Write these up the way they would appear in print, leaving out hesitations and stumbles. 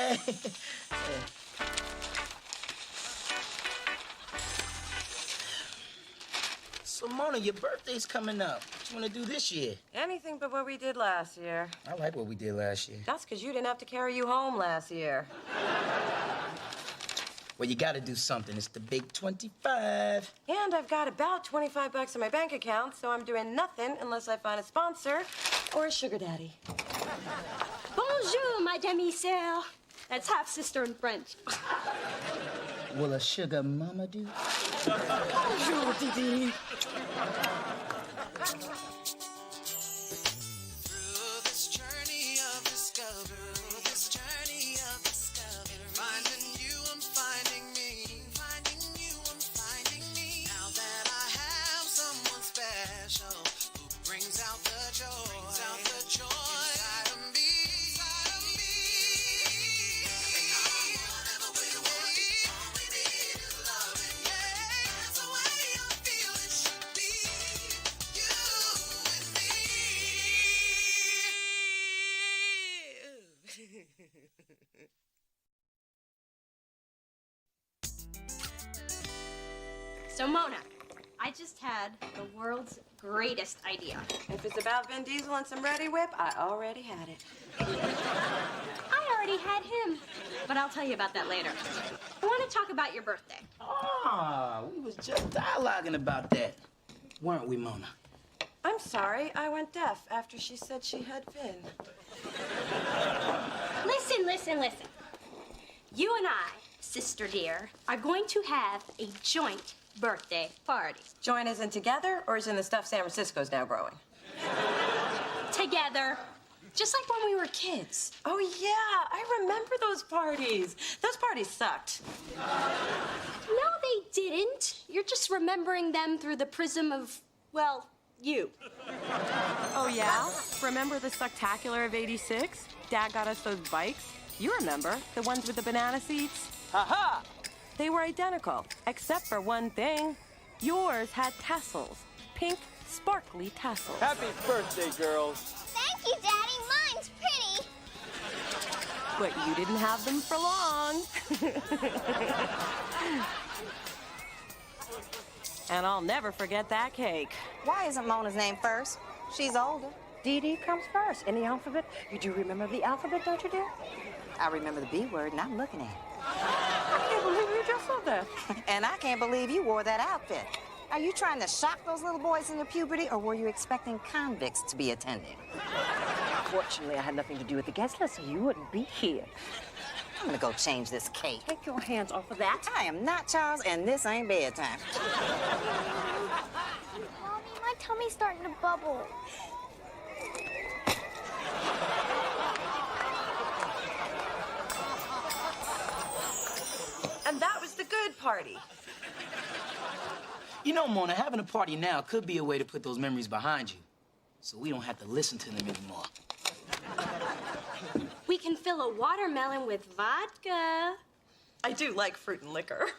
Hey. So, Mona, your birthday's coming up. What you want to do this year? Anything but what we did last year. I like what we did last year. That's because you didn't have to carry you home last year. Well, you got to do something. It's the big 25. And I've got about 25 bucks in my bank account, so I'm doing nothing unless I find a sponsor or a sugar daddy. Bonjour, my demi-sœur. That's half-sister in French. Will a sugar mama do? Bonjour, Didi. So, Mona, I just had the world's greatest idea. If it's about Vin Diesel and some Ready Whip, I already had it. I already had him, but I'll tell you about that later. I want to talk about your birthday. Ah, we was just dialoguing about that, weren't we, Mona? I'm sorry, I went deaf after she said she had Vin. Listen. You and I, sister dear, are going to have a joint birthday party. Join as in together, or as in the stuff San Francisco's now growing? Together. Just like when we were kids. Oh, yeah, I remember those parties. Those parties sucked. No, they didn't. You're just remembering them through the prism of, well, you. Oh, yeah? Remember the Spectacular of '86? Dad got us those bikes. You remember, the ones with the banana seats? Ha-ha! They were identical, except for one thing. Yours had tassels. Pink, sparkly tassels. Happy birthday, girls. Thank you, Daddy. Mine's pretty. But you didn't have them for long. And I'll never forget that cake. Why isn't Mona's name first? She's older. Dee comes first in the alphabet. You do remember the alphabet, don't you, dear? I remember the B word, and I'm looking at it. I can't believe you just said that. And I can't believe you wore that outfit. Are you trying to shock those little boys into puberty, or were you expecting convicts to be attending? Fortunately, I had nothing to do with the guest list, so you wouldn't be here. I'm gonna go change this cake. Take your hands off of that. I am not Charles, and this ain't bedtime. Mommy, my tummy's starting to bubble. And that was the good party. You know, Mona, having a party now could be a way to put those memories behind you, so we don't have to listen to them anymore. We can fill a watermelon with vodka. I do like fruit and liquor.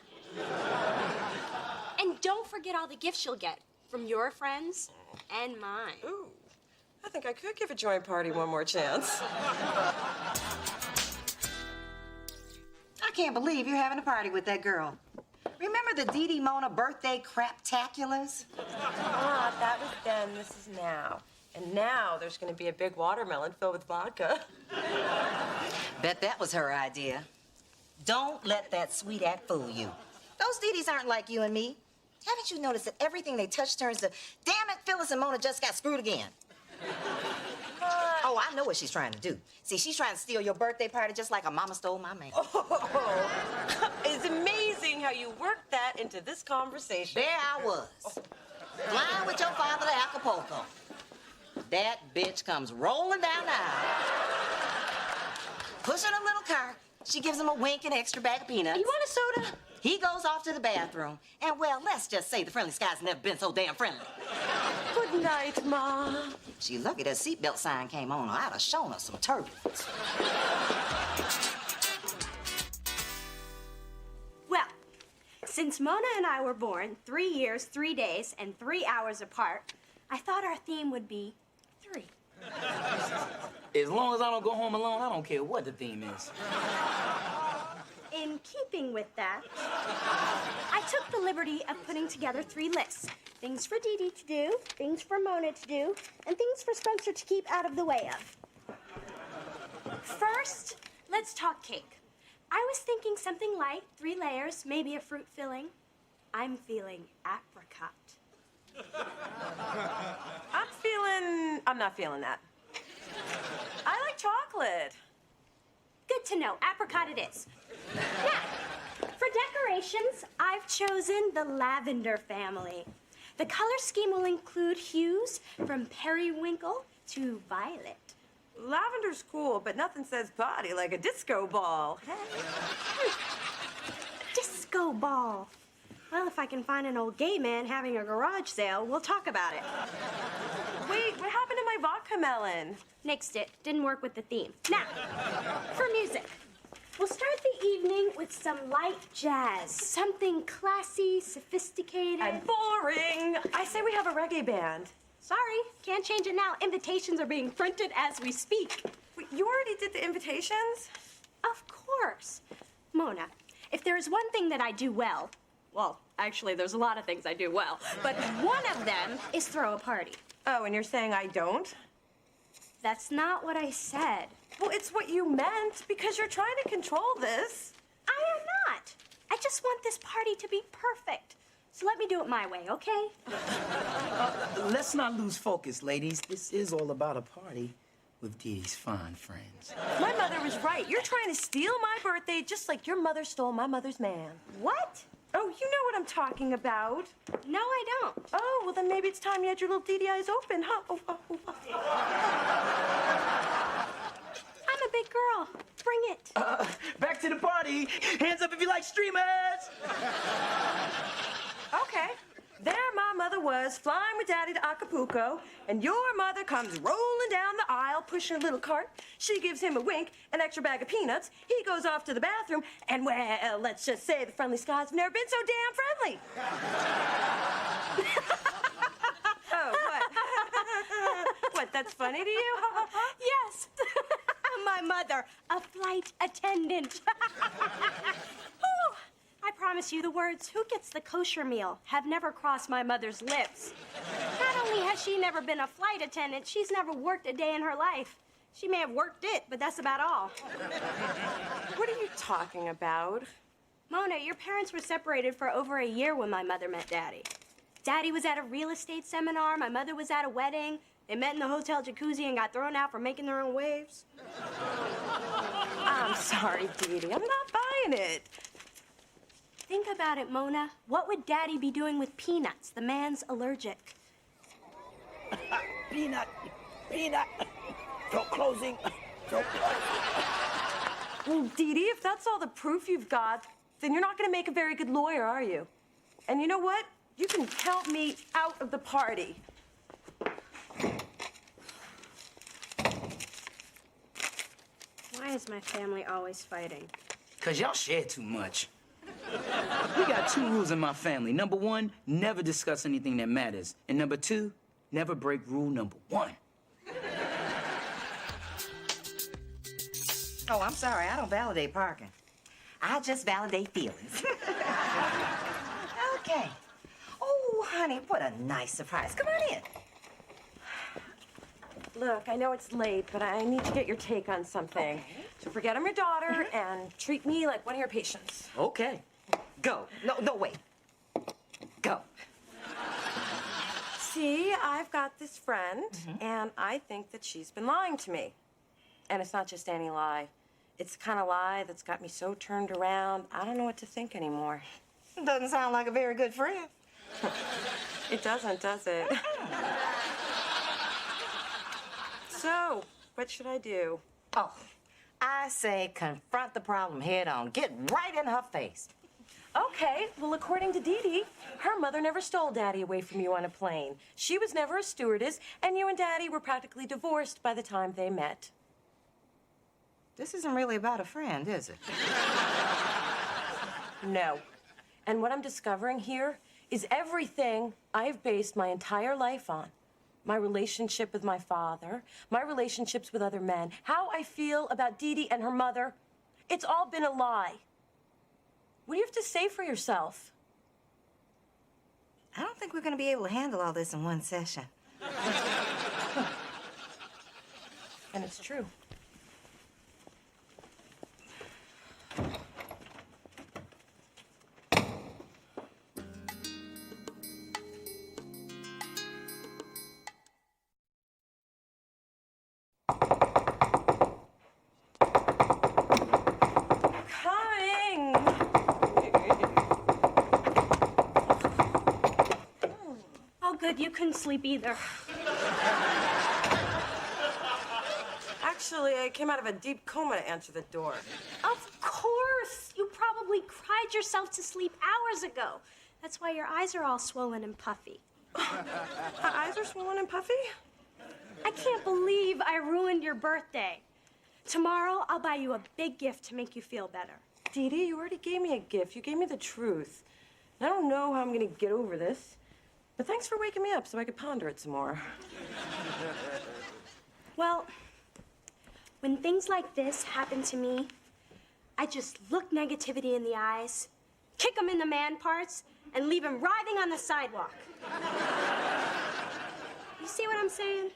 And don't forget all the gifts you'll get from your friends and mine. Ooh, I think I could give a joint party one more chance. I can't believe you're having a party with that girl. Remember the Dee Mona birthday craptaculars? Ah, that was then, this is now. And now there's going to be a big watermelon filled with vodka. Bet that was her idea. Don't let that sweet act fool you. Those Dee aren't like you and me. Haven't you noticed that everything they touch turns to, damn it, Phyllis and Mona just got screwed again? Oh, I know what she's trying to do. See, she's trying to steal your birthday party just like a mama stole my man. Oh, it's amazing how you worked that into this conversation. There I was, flying with your father to Acapulco. That bitch comes rolling down the aisle, pushing a little cart. She gives him a wink and extra bag of peanuts. You want a soda? He goes off to the bathroom. And, well, let's just say the friendly skies never been so damn friendly. Good night, Ma. She lucky that seatbelt sign came on, or I'd have shown her some turbulence. Well, since Mona and I were born 3 years, 3 days, and 3 hours apart, I thought our theme would be 3. As long as I don't go home alone, I don't care what the theme is. In keeping with that, I took the liberty of putting together 3 lists. Things for Dee Dee to do, things for Mona to do, and things for Spencer to keep out of the way of. First, let's talk cake. I was thinking something light, 3 layers, maybe a fruit filling. I'm feeling apricot. I'm not feeling that. I like chocolate. Good to know. Apricot it is. Now, for decorations, I've chosen the lavender family. The color scheme will include hues from periwinkle to violet. Lavender's cool, but nothing says party like a disco ball. Disco ball. Well, if I can find an old gay man having a garage sale, we'll talk about it. Wait, what happened to my vodka melon? Nixed it. Didn't work with the theme. Now, for music. We'll start the evening with some light jazz. Something classy, sophisticated. And boring. I say we have a reggae band. Sorry, can't change it now. Invitations are being printed as we speak. Wait, you already did the invitations? Of course. Mona, if there is one thing that I do well, actually, there's a lot of things I do well, but one of them is throw a party. Oh, and you're saying I don't? That's not what I said. Well, it's what you meant, because you're trying to control this. I am not. I just want this party to be perfect. So let me do it my way, okay? Let's not lose focus, ladies. This is all about a party with Dee Dee's fine friends. My mother was right. You're trying to steal my birthday just like your mother stole my mother's man. What? Oh, you know what I'm talking about. No, I don't. Oh, well, then maybe it's time you had your little Dee Dee eyes open, huh? Oh. I'm a big girl. Bring it. Back to the party. Hands up if you like streamers. Okay. There my mother was, flying with Daddy to Acapulco, and your mother comes rolling down the aisle, pushing a little cart. She gives him a wink, an extra bag of peanuts. He goes off to the bathroom, and, well, let's just say the friendly skies have never been so damn friendly. Oh, what? What, that's funny to you? Yes. My mother, a flight attendant. Whew. I promise you the words, "Who gets the kosher meal?" have never crossed my mother's lips. Not only has she never been a flight attendant, she's never worked a day in her life. She may have worked it, but that's about all. What are you talking about? Mona, your parents were separated for over a year when my mother met Daddy. Daddy was at a real estate seminar. My mother was at a wedding. They met in the hotel jacuzzi and got thrown out for making their own waves. I'm sorry, Dee Dee. I'm not buying it. Think about it, Mona. What would Daddy be doing with peanuts? The man's allergic. Peanut. Door closing. Well, Dee Dee, if that's all the proof you've got, then you're not going to make a very good lawyer, are you? And you know what? You can count me out of the party. Why is my family always fighting? 'Cause y'all share too much. We got 2 rules in my family. Number 1, never discuss anything that matters. And number 2, never break rule number 1. Oh, I'm sorry. I don't validate parking. I just validate feelings. Okay. Oh, honey, what a nice surprise. Come on in. Look, I know it's late, but I need to get your take on something. Okay. So forget I'm your daughter and treat me like one of your patients. Okay. Go. No, wait. Go. See, I've got this friend, and I think that she's been lying to me. And it's not just any lie. It's the kind of lie that's got me so turned around, I don't know what to think anymore. Doesn't sound like a very good friend. It doesn't, does it? So, what should I do? Oh, I say confront the problem head on. Get right in her face. Okay, well, according to Dee Dee, her mother never stole Daddy away from you on a plane. She was never a stewardess, and you and Daddy were practically divorced by the time they met. This isn't really about a friend, is it? No. And what I'm discovering here is everything I've based my entire life on. my relationship with my father, my relationships with other men, how I feel about Dee Dee and her mother. It's all been a lie. What do you have to say for yourself? I don't think we're going to be able to handle all this in one session. And it's true. Oh, good, you couldn't sleep either. Actually, I came out of a deep coma to answer the door. Of course! You probably cried yourself to sleep hours ago. That's why your eyes are all swollen and puffy. My eyes are swollen and puffy? I can't believe I ruined your birthday. Tomorrow, I'll buy you a big gift to make you feel better. Dee Dee, you already gave me a gift. You gave me the truth. I don't know how I'm gonna get over this, but thanks for waking me up so I could ponder it some more. Well, when things like this happen to me, I just look negativity in the eyes, kick them in the man parts, and leave them writhing on the sidewalk. You see what I'm saying?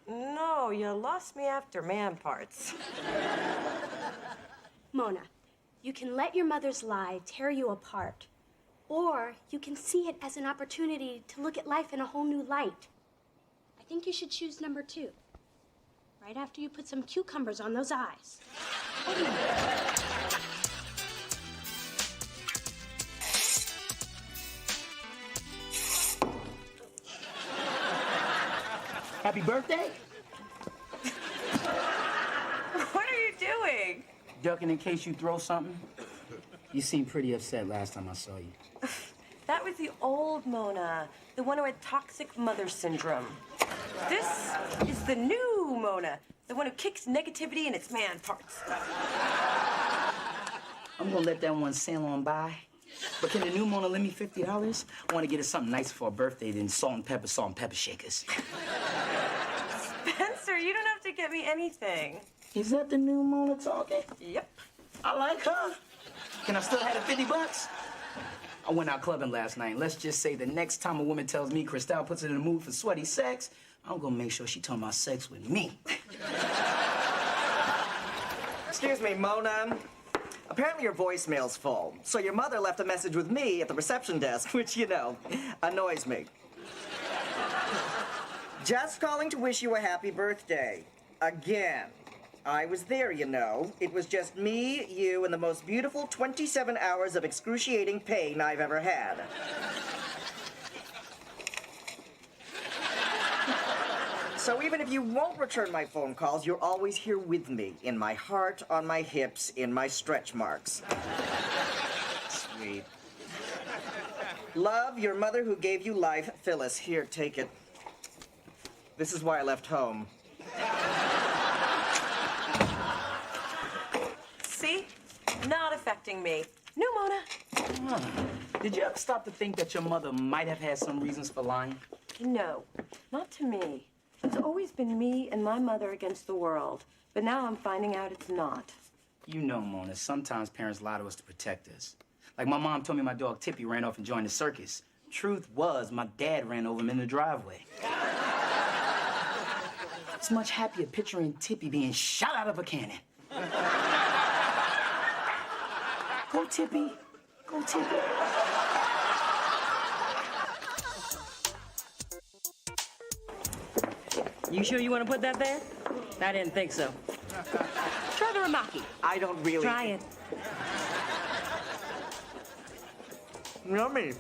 No, you lost me after man parts. Mona, you can let your mother's lie tear you apart, or you can see it as an opportunity to look at life in a whole new light. I think you should choose number 2, right after you put some cucumbers on those eyes. What do you think? Happy birthday? What are you doing? Ducking in case you throw something? You seemed pretty upset last time I saw you. That was the old Mona, the one who had toxic mother syndrome. This is the new Mona, the one who kicks negativity in its man parts. I'm gonna let that one sail on by. But can the new Mona lend me $50? I want to get her something nice for her birthday than salt and pepper shakers. Spencer, you don't have to get me anything. Is that the new Mona talking? Yep. I like her. Can I still have the $50? I went out clubbing last night. Let's just say the next time a woman tells me Cristal puts her in the mood for sweaty sex, I'm gonna make sure she talking about sex with me. Excuse me, Mona. Apparently your voicemail's full, so your mother left a message with me at the reception desk, which, you know, annoys me. Just calling to wish you a happy birthday. Again. I was there, you know. It was just me, you, and the most beautiful 27 hours of excruciating pain I've ever had. So even if you won't return my phone calls, you're always here with me, in my heart, on my hips, in my stretch marks. Sweet. Love, your mother who gave you life, Phyllis. Here, take it. This is why I left home. See? Not affecting me. No, Mona. Did you ever stop to think that your mother might have had some reasons for lying? No, not to me. It's always been me and my mother against the world. But now I'm finding out it's not. You know, Mona, sometimes parents lie to us to protect us. Like my mom told me my dog Tippy ran off and joined the circus. Truth was, my dad ran over him in the driveway. It's much happier picturing Tippy being shot out of a cannon. Go, Tippy. Go, Tippy. You sure you want to put that there? I didn't think so. Try the ramaki. I don't really... Try it. Yummy.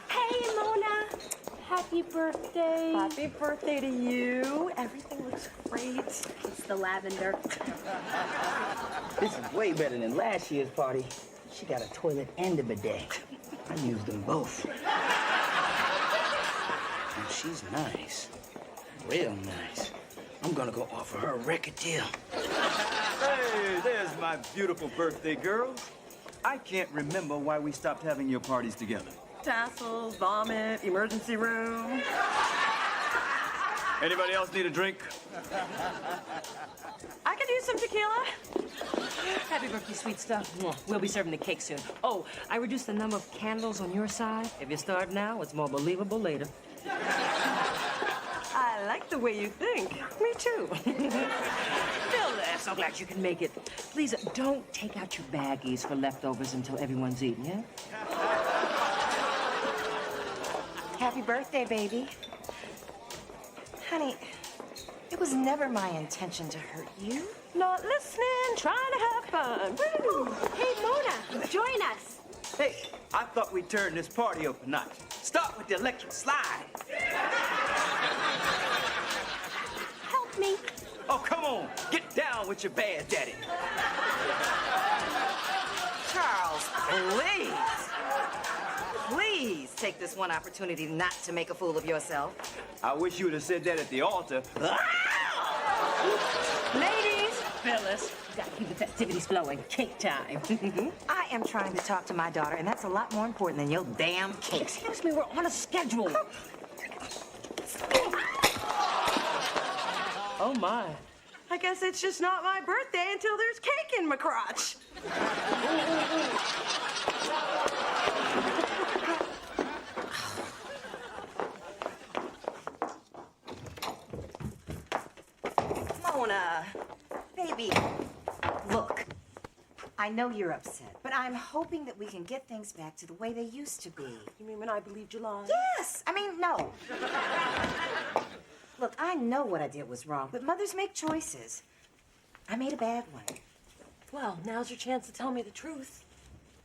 Hey, Mona. Happy birthday. Happy birthday to you. Everything looks great. It's the lavender. This is way better than last year's party. She got a toilet and a bidet. I used them both. And she's nice. Real nice. I'm gonna go offer her a record deal. Hey, there's my beautiful birthday girl. I can't remember why we stopped having your parties together. Tassels, vomit, emergency room. Anybody else need a drink? I could use some tequila. Happy birthday, sweet stuff. We'll be serving the cake soon. Oh, I reduced the number of candles on your side. If you start now, it's more believable later. I like the way you think. Me too. Bill, so glad you can make it. Please, don't take out your baggies for leftovers until everyone's eaten, yeah? Happy birthday, baby. Honey, it was never my intention to hurt you. Not listening, trying to have fun. Woo. Hey, Mona, join us. Hey, I thought we'd turn this party up a notch. Start with the electric slide. Help me. Oh, come on. Get down with your bad daddy. Charles, please. Please take this one opportunity not to make a fool of yourself. I wish you would have said that at the altar. Ladies, Phyllis, we gotta keep the festivities flowing. Cake time. I am trying to talk to my daughter, and that's a lot more important than your damn cakes. Excuse me, we're on a schedule. Oh, my. I guess it's just not my birthday until there's cake in my crotch. Mona, baby, look, I know you're upset, but I'm hoping that we can get things back to the way they used to be. You mean when I believed you lied? Yes, I mean, no. Look, I know what I did was wrong, but mothers make choices. I made a bad one. Well, now's your chance to tell me the truth.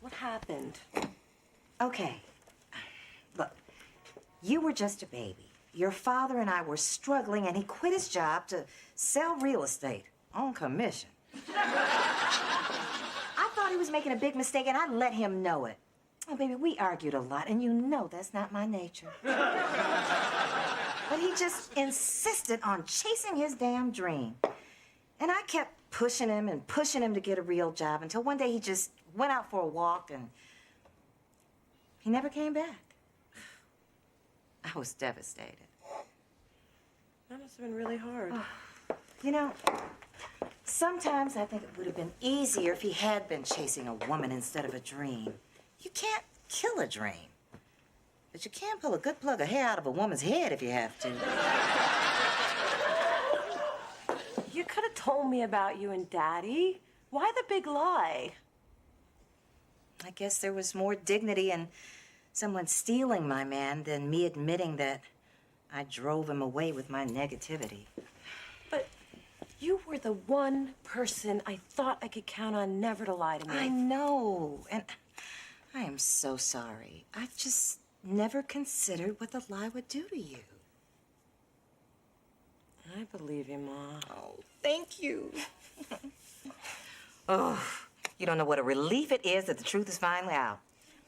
What happened? Okay. Look, you were just a baby. Your father and I were struggling, and he quit his job to sell real estate on commission. I thought he was making a big mistake, and I let him know it. Oh, baby, we argued a lot, and you know that's not my nature. But he just insisted on chasing his damn dream. And I kept pushing him to get a real job until one day he just went out for a walk, and he never came back. I was devastated. That must have been really hard. You know, sometimes I think it would have been easier if he had been chasing a woman instead of a dream. You can't kill a dream, but you can pull a good plug of hair out of a woman's head if you have to. You could have told me about you and Daddy. Why the big lie? I guess there was more dignity in someone stealing my man than me admitting that I drove him away with my negativity. But you were the one person I thought I could count on never to lie to me. I know, and I am so sorry. I just never considered what the lie would do to you. I believe you, Ma. Oh, thank you. Oh, you don't know what a relief it is that the truth is finally out.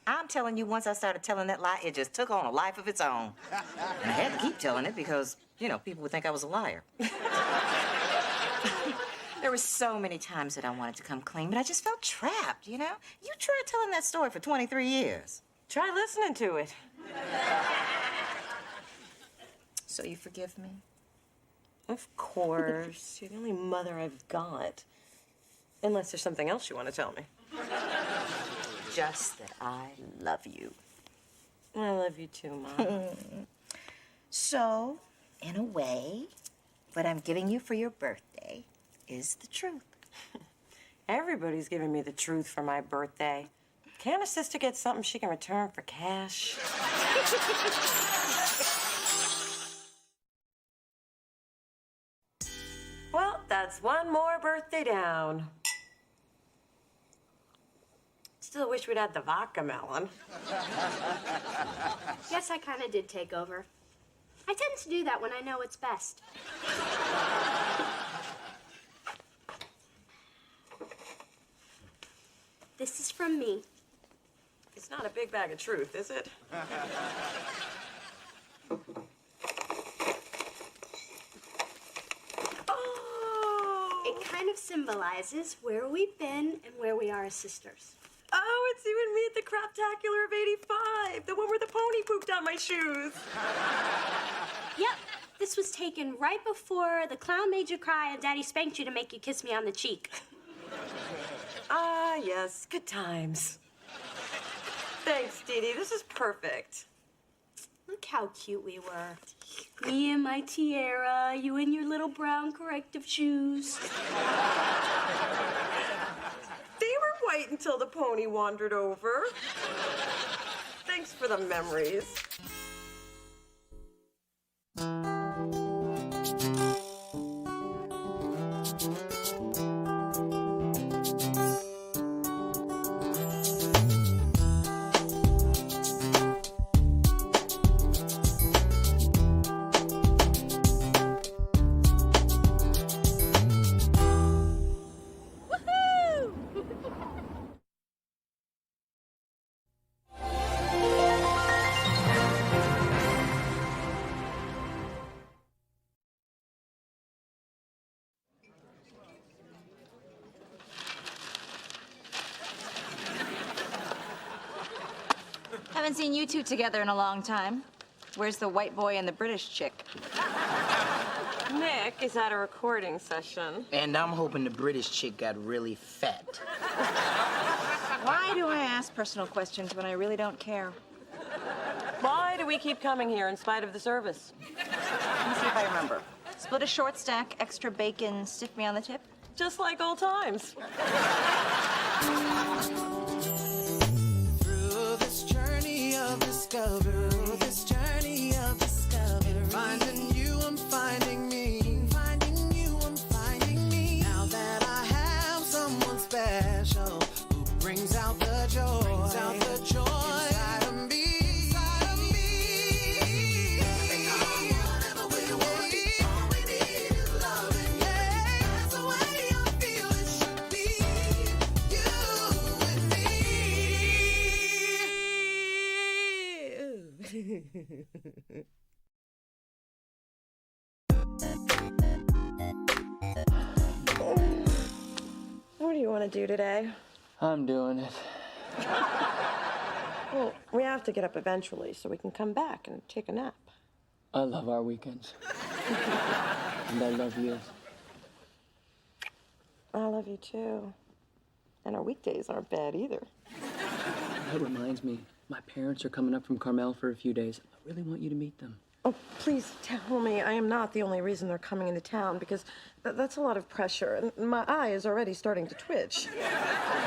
I'm telling you, once I started telling that lie, it just took on a life of its own. And I had to keep telling it because, you know, people would think I was a liar. There were so many times that I wanted to come clean, but I just felt trapped, you know? You tried telling that story for 23 years. Try listening to it. So you forgive me? Of course. You're the only mother I've got. Unless there's something else you want to tell me. Just that I love you. I love you too, Mom. So, in a way, what I'm giving you for your birthday is the truth. Everybody's giving me the truth for my birthday. Can't a sister get something she can return for cash? Well, that's one more birthday down. Still wish we'd had the vodka melon. Guess I kind of did take over. I tend to do that when I know what's best. This is from me. It's not a big bag of truth, is it? Oh! It kind of symbolizes where we've been and where we are as sisters. Oh, the Craptacular of '85, the one where the pony pooped on my shoes. Yep, this was taken right before the clown made you cry and Daddy spanked you to make you kiss me on the cheek. Ah, yes, good times. Thanks, Dee Dee. This is perfect. Look how cute we were. Me and my tiara, you in your little brown corrective shoes. They were white until the pony wandered over. Thanks for the memories. Haven't seen you two together in a long time. Where's the white boy and the British chick? Nick is at a recording session. And I'm hoping the British chick got really fat. Why do I ask personal questions when I really don't care? Why do we keep coming here in spite of the service? Let me see if I remember. Split a short stack, extra bacon, stick me on the tip. Just like old times. Through this journey of discovery, finding you, I'm finding me, finding you, I'm finding me. Now that I have someone special who brings out the joy, inside of me. Whatever we want, all we need is loving. Yeah, that's the way I feel it should be. You and me. What do you want to do today? I'm doing it. Well, we have to get up eventually so we can come back and take a nap. I love our weekends. And I love you. I love you too. And our weekdays aren't bad either. That reminds me, my parents are coming up from Carmel for a few days. I really want you to meet them. Oh, please tell me I am not the only reason they're coming into town, because that's a lot of pressure, and my eye is already starting to twitch.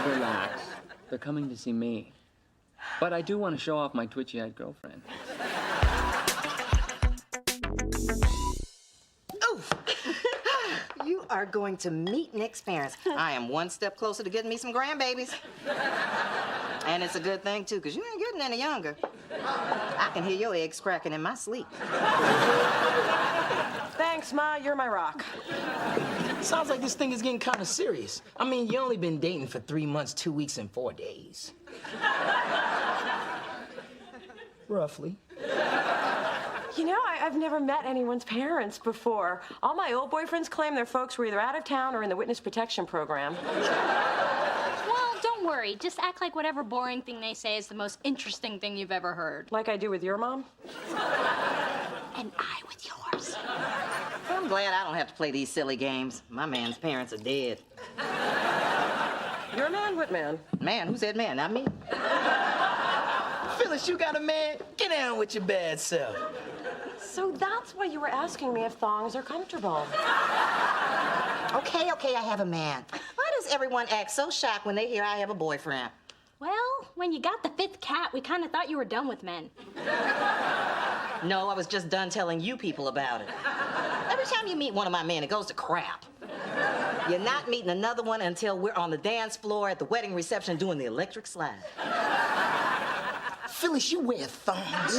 Relax. They're coming to see me. But I do want to show off my twitchy-eyed girlfriend. Oh, you are going to meet Nick's parents. I am one step closer to getting me some grandbabies. And it's a good thing, too, because you ain't getting any younger. I can hear your eggs cracking in my sleep. Thanks, Ma. You're my rock. Sounds like this thing is getting kind of serious. I mean, you only been dating for 3 months, 2 weeks, and 4 days. Roughly. You know, I've never met anyone's parents before. All my old boyfriends claim their folks were either out of town or in the witness protection program. Well, don't worry. Just act like whatever boring thing they say is the most interesting thing you've ever heard. Like I do with your mom? And I with yours. I'm glad I don't have to play these silly games. My man's parents are dead. Your man? What man? Man? Who said man? Not me. Phyllis, you got a man? Get down with your bad self. So that's why you were asking me if thongs are comfortable. Okay, I have a man. Why does everyone act so shocked when they hear I have a boyfriend? Well, when you got the 5th cat, we kind of thought you were done with men. No, I was just done telling you people about it. Every time you meet one of my men, it goes to crap. You're not meeting another one until we're on the dance floor at the wedding reception doing the electric slide. Phyllis, you wear thongs.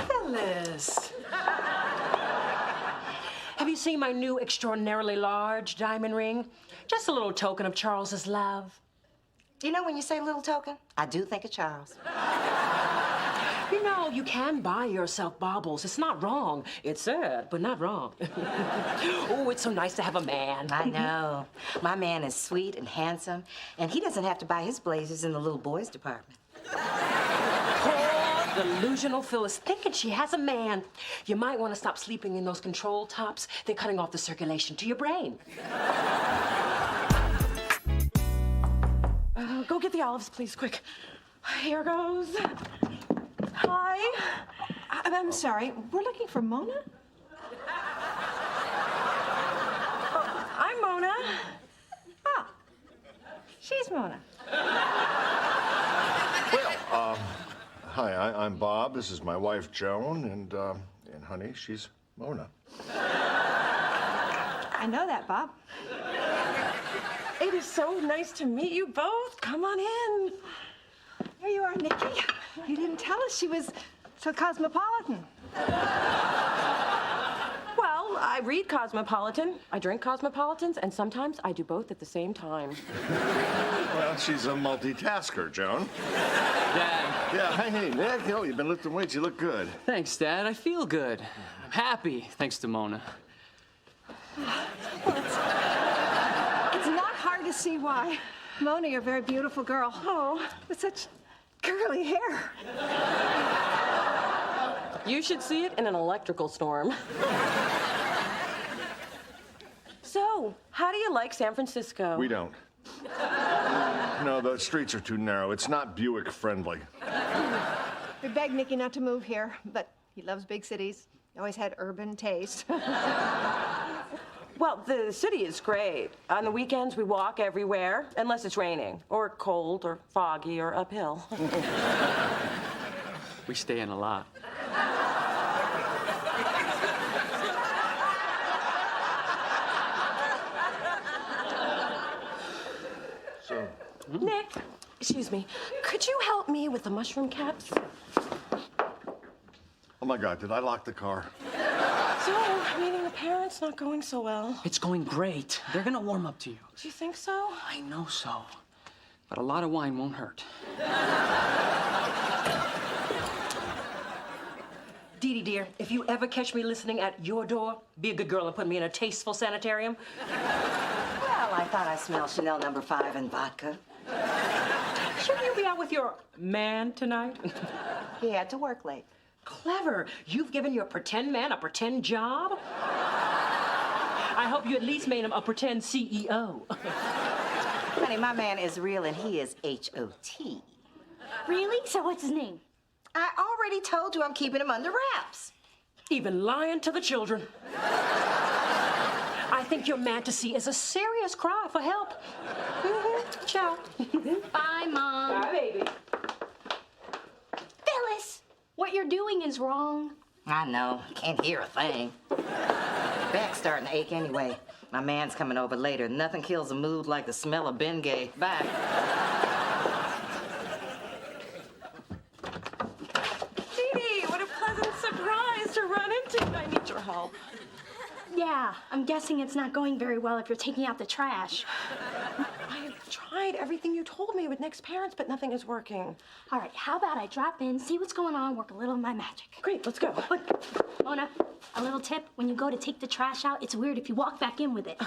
Phyllis. Have you seen my new extraordinarily large diamond ring? Just a little token of Charles's love. You know, when you say little token, I do think of Charles. You know, you can buy yourself baubles. It's not wrong. It's sad, but not wrong. Oh, it's so nice to have a man. I know. My man is sweet and handsome, and he doesn't have to buy his blazers in the little boys department. Poor delusional Phyllis, thinking she has a man. You might want to stop sleeping in those control tops. They're cutting off the circulation to your brain. Go get the olives, please, quick. Here goes. Hi. I'm sorry, we're looking for Mona? I'm Mona. Ah, she's Mona. Well, hi, I'm Bob. This is my wife, Joan, and honey, she's Mona. I know that, Bob. It is so nice to meet you both. Come on in. There you are, Nikki. You didn't tell us she was so cosmopolitan. Well, I read Cosmopolitan, I drink Cosmopolitans, and sometimes I do both at the same time. Well, she's a multitasker, Joan. Dad. Yeah, hey, Nick. Oh, you've been lifting weights. You look good. Thanks, Dad. I feel good. I'm happy, thanks to Mona. It's not hard to see why. Mona, you're a very beautiful girl. Oh, with such curly hair. You should see it in an electrical storm. So, how do you like San Francisco? We don't. No, the streets are too narrow. It's not Buick friendly. We begged Nicky not to move here, but he loves big cities. He always had urban taste. Well, the city is great. On the weekends, we walk everywhere, unless it's raining, or cold, or foggy, or uphill. We stay in a lot. So, Nick, excuse me, could you help me with the mushroom caps? oh my God, did I lock the car? So, meeting the parents not going so well. It's going great. They're gonna warm up to you. Do you think so? I know so. But a lot of wine won't hurt. Dee Dee, dear, if you ever catch me listening at your door, be a good girl and put me in a tasteful sanitarium. Well, I thought I smelled Chanel No. 5 and vodka. Shouldn't you be out with your man tonight? He had to work late. Clever. You've given your pretend man a pretend job? I hope you at least made him a pretend CEO. Honey, my man is real and he is H-O-T. Really? So what's his name? I already told you I'm keeping him under wraps. Even lying to the children. I think your fantasy is a serious cry for help. Ciao. Bye, Mom. Bye, baby. Phyllis, what you're doing is wrong. I know. Can't hear a thing. Back's starting to ache anyway. My man's coming over later. Nothing kills a mood like the smell of Bengay. Bye. Dee Dee, what a pleasant surprise to run into. I need your help. Yeah, I'm guessing it's not going very well if you're taking out the trash. I've tried everything you told me with Nick's parents, but nothing is working. All right, how about I drop in, see what's going on, work a little of my magic. Great, let's go. But, Mona, a little tip, when you go to take the trash out, it's weird if you walk back in with it.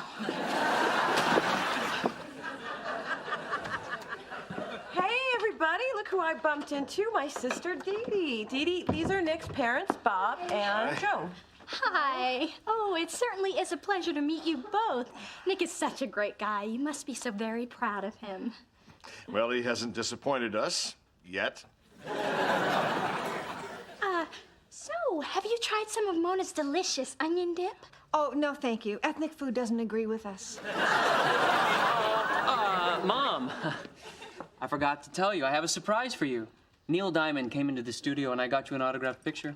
Hey, everybody, look who I bumped into, my sister Dee Dee. Dee Dee, these are Nick's parents, Bob and Joan. Hi. Oh, it certainly is a pleasure to meet you both. Nick is such a great guy. You must be so very proud of him. Well, he hasn't disappointed us yet. So, have you tried some of Mona's delicious onion dip? Oh, no, thank you. Ethnic food doesn't agree with us. Mom, I forgot to tell you, I have a surprise for you. Neil Diamond came into the studio and I got you an autographed picture.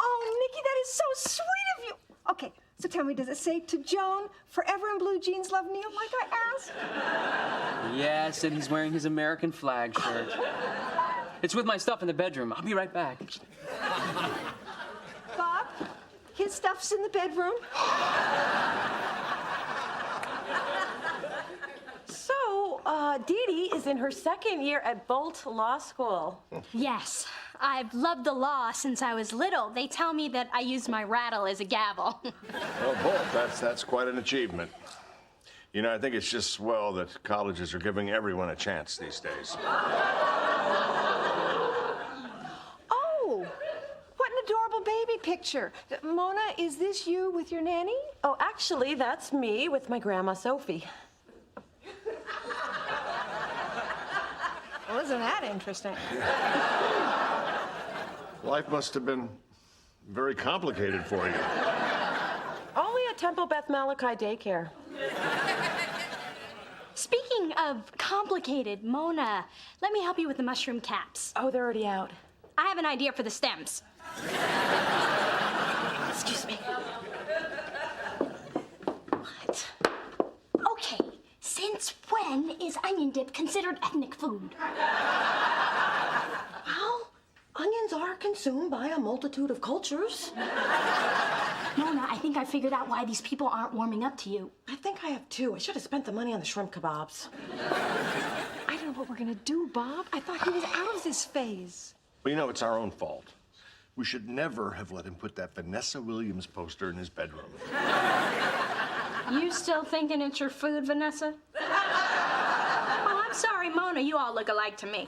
Oh, Nikki, that is so sweet of you. Okay, so tell me, does it say to Joan, forever in blue jeans, love Neil, like I asked? Yes, and he's wearing his American flag shirt. It's with my stuff in the bedroom. I'll be right back. Bob, his stuff's in the bedroom. So, Dee Dee is in her second year at Bolt Law School. Yes, I've loved the law since I was little. They tell me that I use my rattle as a gavel. Well, Bolt, that's quite an achievement. You know, I think it's just swell that colleges are giving everyone a chance these days. Oh, what an adorable baby picture. Mona, is this you with your nanny? Oh, actually, that's me with my grandma Sophie. Well, isn't that interesting? Life must have been very complicated for you. Only at Temple Beth Malachi Daycare. Speaking of complicated, Mona, let me help you with the mushroom caps. Oh, they're already out. I have an idea for the stems. Excuse me. What? Okay, since when is onion dip considered ethnic food? Well, onions are consumed by a multitude of cultures. Mona, I think I figured out why these people aren't warming up to you. I think I have too. I should have spent the money on the shrimp kebabs. I don't know what we're gonna do, Bob. I thought he was out of this phase. Well, you know, it's our own fault. We should never have let him put that Vanessa Williams poster in his bedroom. You still thinking it's your food, Vanessa? Oh, I'm sorry, Mona. You all look alike to me.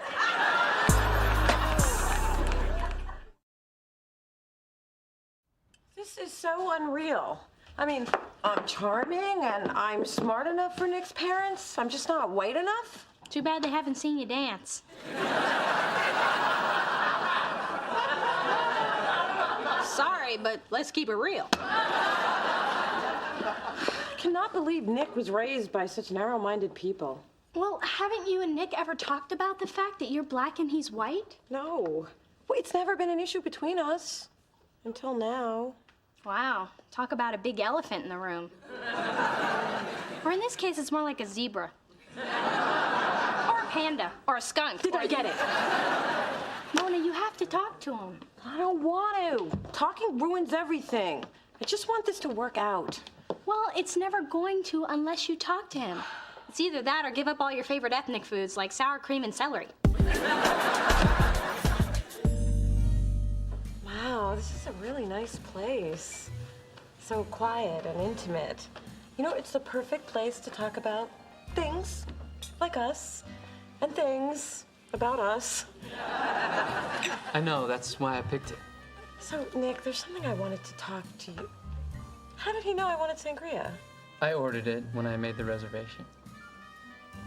This is so unreal. I mean, I'm charming and I'm smart enough for Nick's parents. I'm just not white enough. Too bad they haven't seen you dance. Sorry, but let's keep it real. I cannot believe Nick was raised by such narrow-minded people. Well, haven't you and Nick ever talked about the fact that you're black and he's white? No. Well, it's never been an issue between us. Until now. Wow, talk about a big elephant in the room. Or in this case, it's more like a zebra. Or a panda. Or a skunk. Did I get it? Mona, you have to talk to him. I don't want to. Talking ruins everything. I just want this to work out. Well, it's never going to unless you talk to him. It's either that or give up all your favorite ethnic foods like sour cream and celery. Wow, this is a really nice place. So quiet and intimate. You know, it's the perfect place to talk about things like us and things about us. I know, that's why I picked it. So, Nick, there's something I wanted to talk to you. How did he know I wanted sangria? I ordered it when I made the reservation.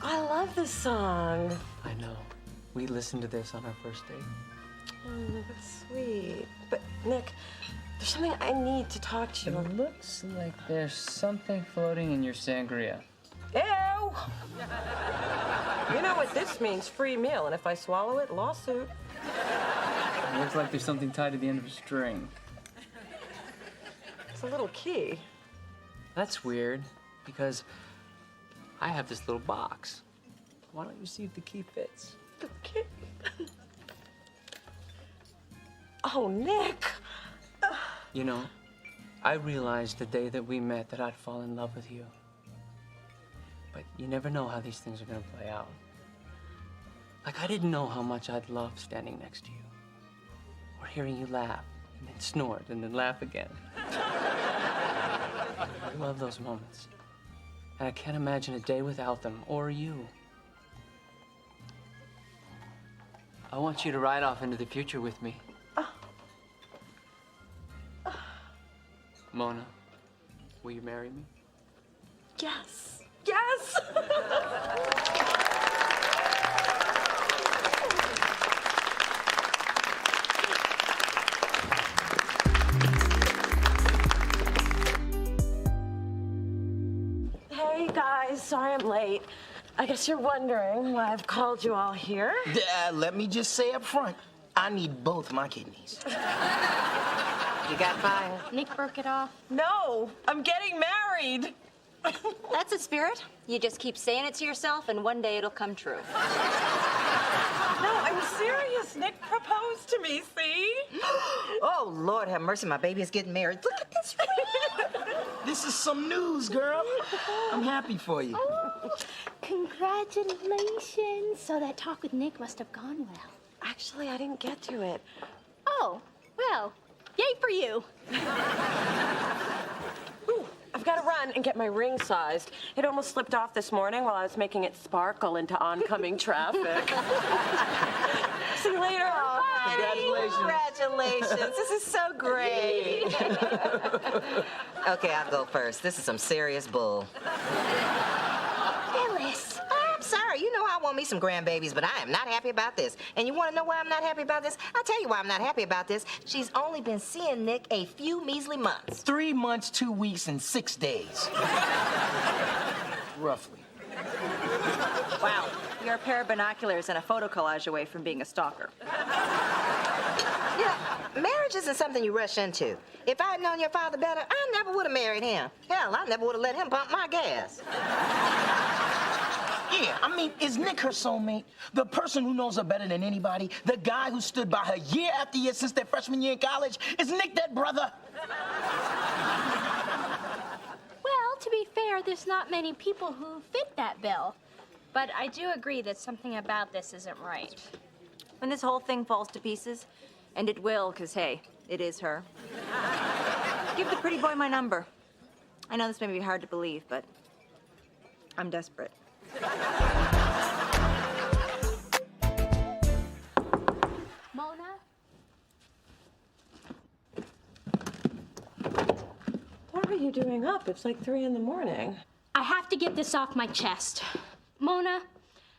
I love this song. I know. We listened to this on our first date. Oh, that's sweet. But, Nick, there's something I need to talk to you. It looks like there's something floating in your sangria. Ew! You know what this means, free meal, and if I swallow it, lawsuit. It looks like there's something tied to the end of a string. It's a little key. That's weird, because I have this little box. Why don't you see if the key fits? The key? Oh, Nick! You know, I realized the day that we met that I'd fall in love with you. But you never know how these things are gonna play out. Like, I didn't know how much I'd love standing next to you. Or hearing you laugh, and then snort, and then laugh again. I love those moments. And I can't imagine a day without them, or you. I want you to ride off into the future with me. Mona, will you marry me? Yes! Yes! Hey, guys, sorry I'm late. I guess you're wondering why I've called you all here. Let me just say up front, I need both my kidneys. You got mine. Nick broke it off. No, I'm getting married. That's a spirit. You just keep saying it to yourself, and one day it'll come true. No, I'm serious. Nick proposed to me, see? Oh, Lord have mercy, my baby is getting married. Look at this ring. This is some news, girl. I'm happy for you. Oh, congratulations. So that talk with Nick must have gone well. Actually, I didn't get to it. Oh, well, yay for you. Ooh, I've got to run and get my ring sized. It almost slipped off this morning while I was making it sparkle into oncoming traffic. See you later. Congratulations. This is so great. Okay, I'll go first. This is some serious bull. Phyllis. I'm sorry. You know I want me some grandbabies, but I am not happy about this. And you want to know why I'm not happy about this? I'll tell you why I'm not happy about this. She's only been seeing Nick a few measly months. 3 months, 2 weeks, and 6 days. Roughly. Wow. You're a pair of binoculars and a photo collage away from being a stalker. Yeah, marriage isn't something you rush into. If I'd known your father better, I never would have married him. Hell, I never would have let him pump my gas. Yeah, I mean, is Nick her soulmate? The person who knows her better than anybody? The guy who stood by her year after year since their freshman year in college? Is Nick that brother? Well, to be fair, there's not many people who fit that bill. But I do agree that something about this isn't right. When this whole thing falls to pieces, and it will, because, hey, it is her, give the pretty boy my number. I know this may be hard to believe, but I'm desperate. Mona? What are you doing up? It's like 3 in the morning. I have to get this off my chest. Mona,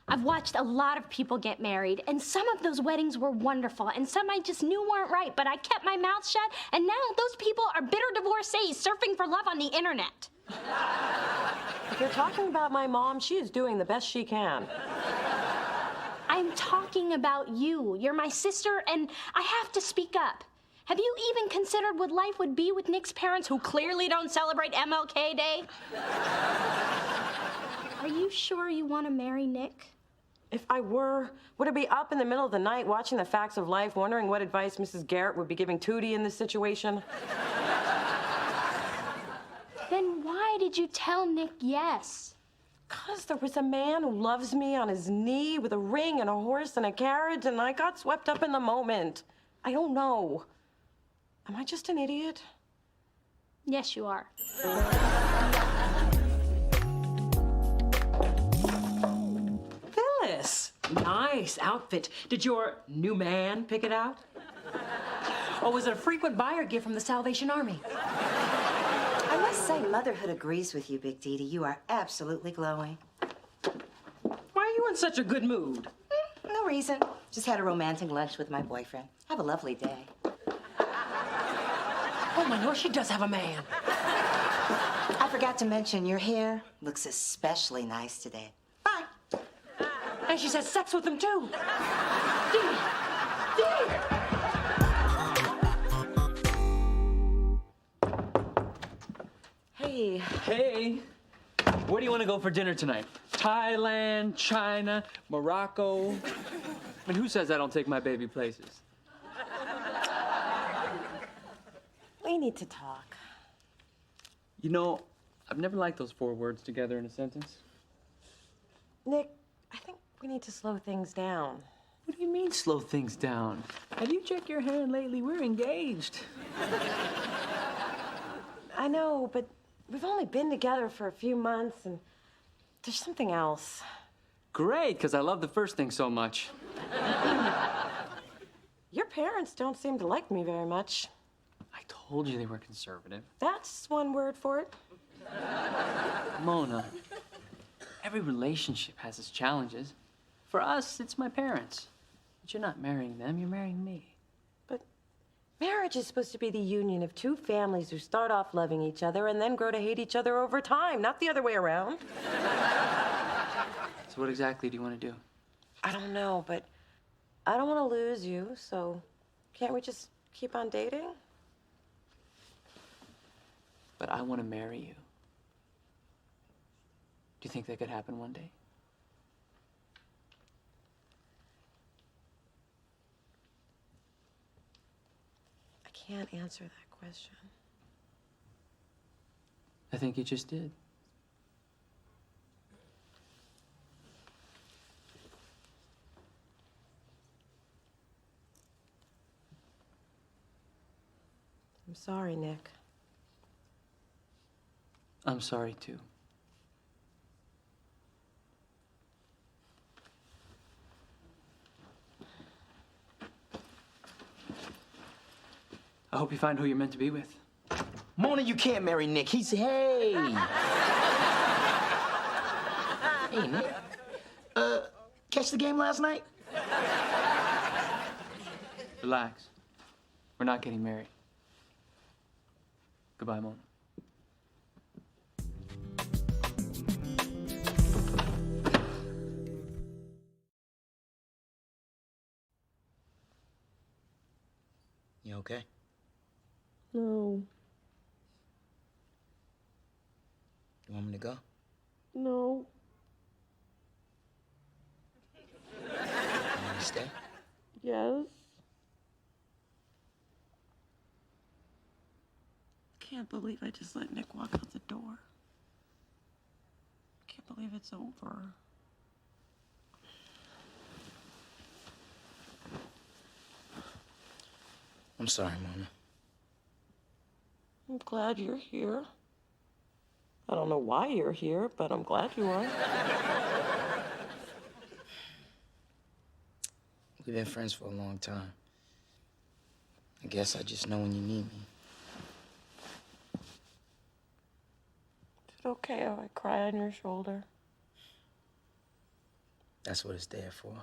I've watched a lot of people get married, and some of those weddings were wonderful, and some I just knew weren't right, but I kept my mouth shut, and now those people are bitter divorcees surfing for love on the internet. If you're talking about my mom, she is doing the best she can. I'm talking about you. You're my sister, and I have to speak up. Have you even considered what life would be with Nick's parents, who clearly don't celebrate MLK Day? Are you sure you want to marry Nick? If I were, would I be up in the middle of the night watching The Facts of Life, wondering what advice Mrs. Garrett would be giving Tootie in this situation? Then why did you tell Nick yes? 'Cause there was a man who loves me on his knee with a ring and a horse and a carriage, and I got swept up in the moment. I don't know. Am I just an idiot? Yes, you are. Phyllis, nice outfit. Did your new man pick it out? Or was it a frequent buyer gift from the Salvation Army? I must say, motherhood agrees with you, Big Dee Dee. You are absolutely glowing. Why are you in such a good mood? No reason. Just had a romantic lunch with my boyfriend. Have a lovely day. Oh, my Lord, she does have a man. I forgot to mention, your hair looks especially nice today. Bye. And she's had sex with him, too. Dee! Hey. Hey, where do you want to go for dinner tonight? Thailand, China, Morocco? I mean, who says I don't take my baby places? We need to talk. You know, I've never liked those 4 words together in a sentence. Nick, I think we need to slow things down. What do you mean, slow things down? Have you checked your hand lately? We're engaged. I know, but we've only been together for a few months, and there's something else. Great, because I love the first thing so much. Your parents don't seem to like me very much. I told you they were conservative. That's one word for it. Mona, every relationship has its challenges. For us, it's my parents. But you're not marrying them, you're marrying me. But marriage is supposed to be the union of 2 families who start off loving each other and then grow to hate each other over time, not the other way around. So what exactly do you want to do? I don't know, but I don't want to lose you, so can't we just keep on dating? But I want to marry you. Do you think that could happen one day? I can't answer that question. I think you just did. I'm sorry, Nick. I'm sorry, too. I hope you find who you're meant to be with. Mona, you can't marry Nick. He's, hey. Hey, Nick. Catch the game last night? Relax. We're not getting married. Goodbye, Mona. You okay? No. You want me to go? No. You want me to stay? Yes. Can't believe I just let Nick walk out the door. Can't believe it's over. I'm sorry, Mona. I'm glad you're here. I don't know why you're here, but I'm glad you are. We've been friends for a long time. I guess I just know when you need me. Is it okay if I cry on your shoulder? That's what it's there for.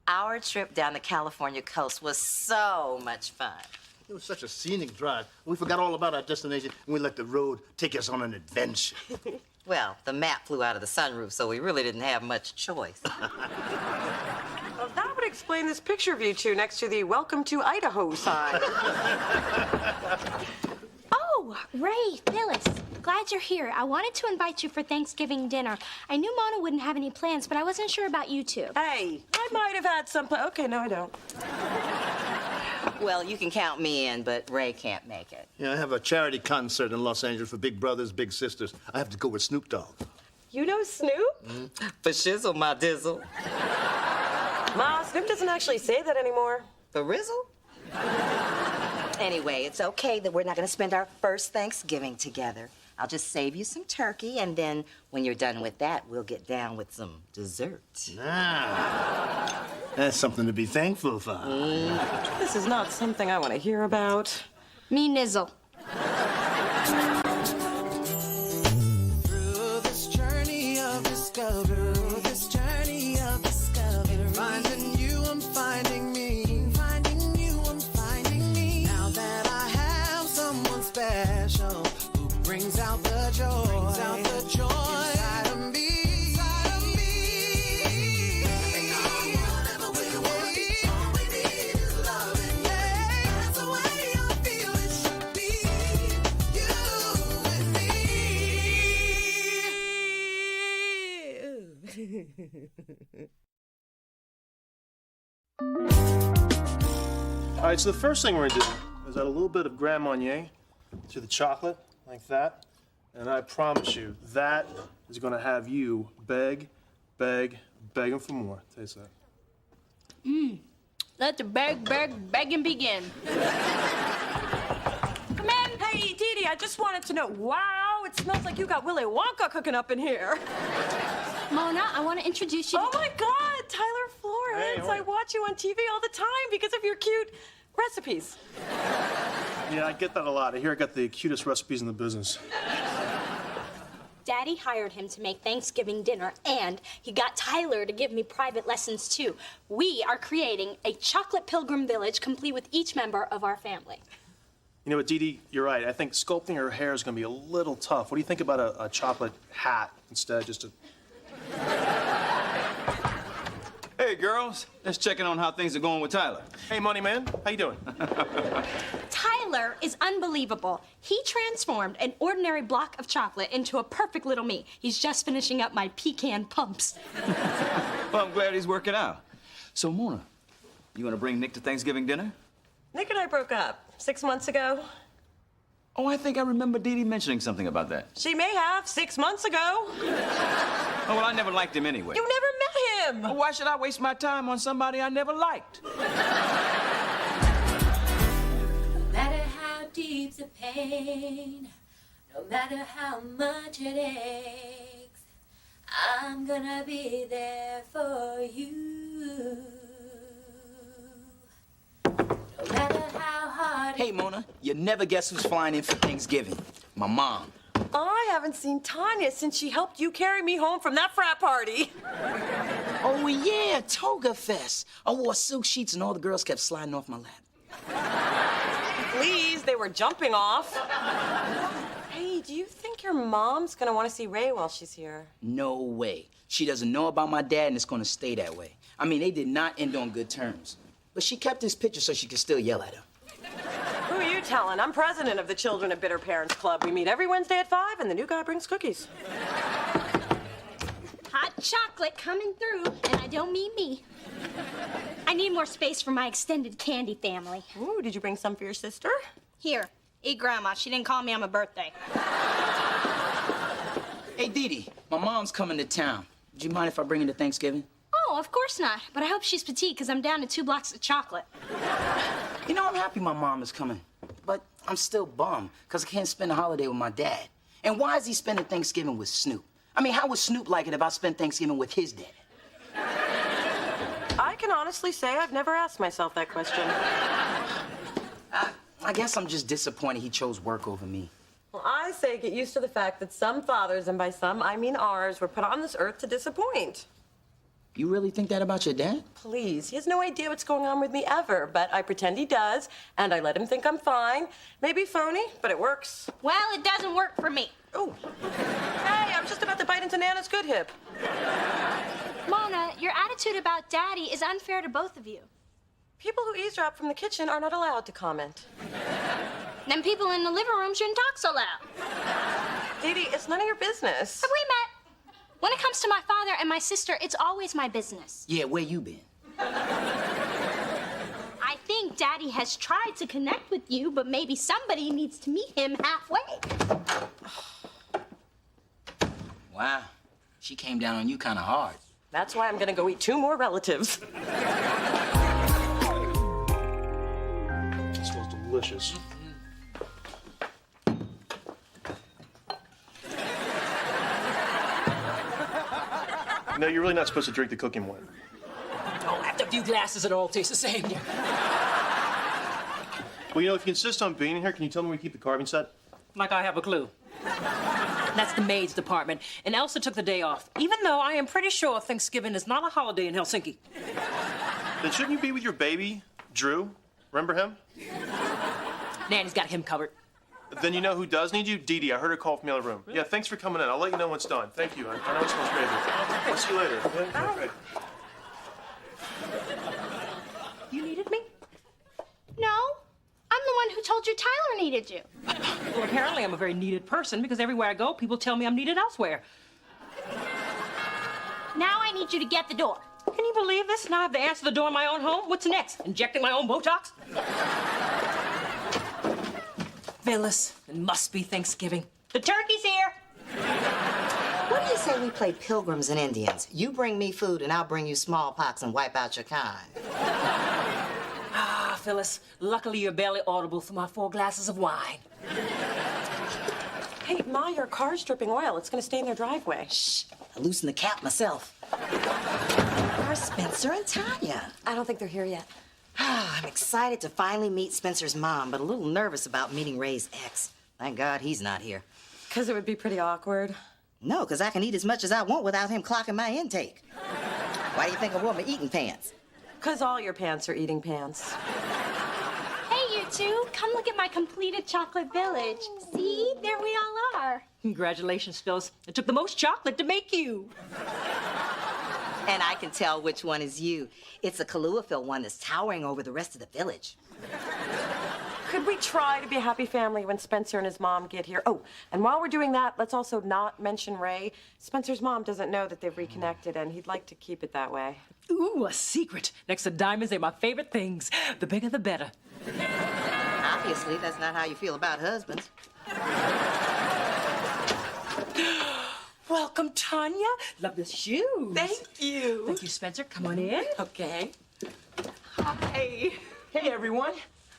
Our trip down the California coast was so much fun. It was such a scenic drive. We forgot all about our destination, and we let the road take us on an adventure. Well, the map flew out of the sunroof, so we really didn't have much choice. Well, that would explain this picture of you two next to the Welcome to Idaho sign. Oh, Ray, Phyllis, glad you're here. I wanted to invite you for Thanksgiving dinner. I knew Mona wouldn't have any plans, but I wasn't sure about you two. Hey, I might have had some Okay, no, I don't. Well, you can count me in, but Ray can't make it. Yeah, I have a charity concert in Los Angeles for big brothers, big sisters. I have to go with Snoop Dogg. You know Snoop? For shizzle, my dizzle. Ma, Snoop doesn't actually say that anymore. For rizzle? Anyway, it's okay that we're not going to spend our first Thanksgiving together. I'll just save you some turkey, and then when you're done with that, we'll get down with some dessert. Ah, that's something to be thankful for. This is not something I want to hear about. Me nizzle. Through this journey of discovery, finding you, I'm finding me. Finding you, I'm finding me. Now that I have someone special who brings out the joy, inside of me. Whatever we want, all we need is loving. Yeah, that's the way I feel it should be. You and me. All right, so the first thing we're gonna do is add a little bit of Grand Marnier to the chocolate, like that. And I promise you, that is gonna have you begging for more. Taste that. Let the begging begin. Come in. Hey, Dee Dee, I just wanted to know, wow, it smells like you got Willy Wonka cooking up in here. Mona, I want to introduce you to... Oh, my God, Tyler Florence. Hey, I watch you on TV all the time because of your cute recipes. Yeah, I get that a lot. I hear I got the cutest recipes in the business. Daddy hired him to make Thanksgiving dinner, and he got Tyler to give me private lessons, too. We are creating a chocolate pilgrim village complete with each member of our family. You know what, Dee Dee, you're right. I think sculpting her hair is going to be a little tough. What do you think about a chocolate hat instead? Just a... Hey, girls. Just checking on how things are going with Tyler. Hey, Money Man. How you doing? Tyler is unbelievable. He transformed an ordinary block of chocolate into a perfect little me. He's just finishing up my pecan pumps. Well, I'm glad he's working out. So, Mona, you want to bring Nick to Thanksgiving dinner? Nick and I broke up 6 months ago. Oh, I think I remember Dee Dee mentioning something about that. She may have 6 months ago. Oh, well, I never liked him anyway. You never met him. Well, why should I waste my time on somebody I never liked? No matter how deep the pain, no matter how much it aches, I'm gonna be there for you. No matter how hard. Hey, Mona, you never guess who's flying in for Thanksgiving? My mom. I haven't seen Tanya since she helped you carry me home from that frat party. Oh, yeah, Toga Fest. I wore silk sheets and all the girls kept sliding off my lap. Please, they were jumping off. Hey, do you think your mom's gonna want to see Ray while she's here? No way. She doesn't know about my dad, and it's gonna stay that way. I mean, they did not end on good terms. But she kept his picture so she could still yell at him. Who are you telling? I'm president of the Children of Bitter Parents Club. We meet every Wednesday at 5, and the new guy brings cookies. Hot chocolate coming through, and I don't mean me. I need more space for my extended candy family. Ooh, did you bring some for your sister? Here, eat Grandma. She didn't call me on my birthday. Hey, Dee Dee, my mom's coming to town. Would you mind if I bring her to Thanksgiving? Oh, of course not. But I hope she's petite, because I'm down to 2 blocks of chocolate. You know, I'm happy my mom is coming. But I'm still bummed, because I can't spend a holiday with my dad. And why is he spending Thanksgiving with Snoop? I mean, how would Snoop like it if I spent Thanksgiving with his dad? I can honestly say I've never asked myself that question. I guess I'm just disappointed he chose work over me. Well, I say get used to the fact that some fathers, and by some I mean ours, were put on this earth to disappoint. You really think that about your dad? Please, he has no idea what's going on with me ever, but I pretend he does, and I let him think I'm fine. Maybe phony, but it works. Well, it doesn't work for me. Oh. Hey, I was just about to bite into Nana's good hip. Mona, your attitude about Daddy is unfair to both of you. People who eavesdrop from the kitchen are not allowed to comment. Then people in the living room shouldn't talk so loud. Dee Dee, it's none of your business. Have we met? When it comes to my father and my sister, it's always my business. Yeah, where you been? I think Daddy has tried to connect with you, but maybe somebody needs to meet him halfway. Wow, she came down on you kind of hard. That's why I'm gonna go eat 2 more relatives. It smells delicious. No, you're really not supposed to drink the cooking wine. Oh, after a few glasses, it all tastes the same. Well, you know, if you insist on being here, can you tell me where you keep the carving set? Like I have a clue. That's the maids department. And Elsa took the day off, even though I am pretty sure Thanksgiving is not a holiday in Helsinki. Then shouldn't you be with your baby, Drew? Remember him? Nanny's got him covered. Then you know who does need you? Dee Dee. I heard her call from the other room. Yeah, thanks for coming in. I'll let you know when it's done. Thank you. I know it smells great. I'll see you later. Yeah, okay. You needed me? No, I'm the one who told you Tyler needed you. Well, apparently I'm a very needed person because everywhere I go, people tell me I'm needed elsewhere. Now I need you to get the door. Can you believe this? Now I have to answer the door in my own home? What's next? Injecting my own Botox? Phyllis, it must be Thanksgiving. The turkey's here. What do you say we play pilgrims and Indians? You bring me food and I'll bring you smallpox and wipe out your kind. Ah, Phyllis, luckily you're barely audible through my 4 glasses of wine. Hey, Ma, your car's dripping oil. It's gonna stay in their driveway. Shh, I loosened the cap myself. Where's Spencer and Tanya? I don't think they're here yet. I'm excited to finally meet Spencer's mom, but a little nervous about meeting Ray's ex. Thank God he's not here. Because it would be pretty awkward. No, because I can eat as much as I want without him clocking my intake. Why do you think I wore my eating pants? Because all your pants are eating pants. Hey, you two, come look at my completed chocolate village. See, there we all are. Congratulations, Phyllis. It took the most chocolate to make you. And I can tell which one is you. It's a Kahlua one that's towering over the rest of the village. Could we try to be a happy family when Spencer and his mom get here? Oh, and while we're doing that, let's also not mention Ray. Spencer's mom doesn't know that they've reconnected, and he'd like to keep it that way. Ooh, a secret. Next to diamonds, they're my favorite things. The bigger, the better. Obviously, that's not how you feel about husbands. Welcome, Tanya. Love the shoes. Thank you. Thank you, Spencer. Come on in. Okay. Hi. Hey, everyone.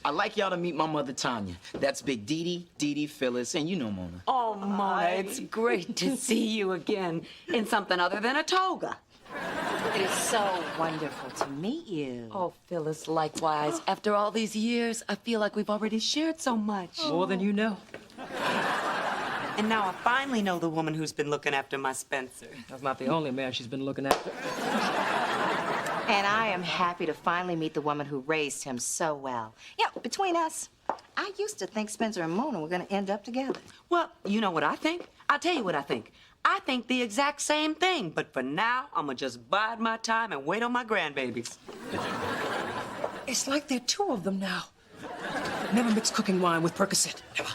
I'd like y'all to meet my mother, Tanya. That's Big Dee, Phyllis, and you know Mona. Oh, Mona, it's great to see you again in something other than a toga. It is so wonderful to meet you. Oh, Phyllis, likewise. After all these years, I feel like we've already shared so much. More than you know. And now I finally know the woman who's been looking after my Spencer. That's not the only man she's been looking after. And I am happy to finally meet the woman who raised him so well. Yeah, between us, I used to think Spencer and Mona were going to end up together. Well, you know what I think? I'll tell you what I think. I think the exact same thing, but for now, I'm gonna just bide my time and wait on my grandbabies. It's like there are two of them now. Never mix cooking wine with Percocet. Never.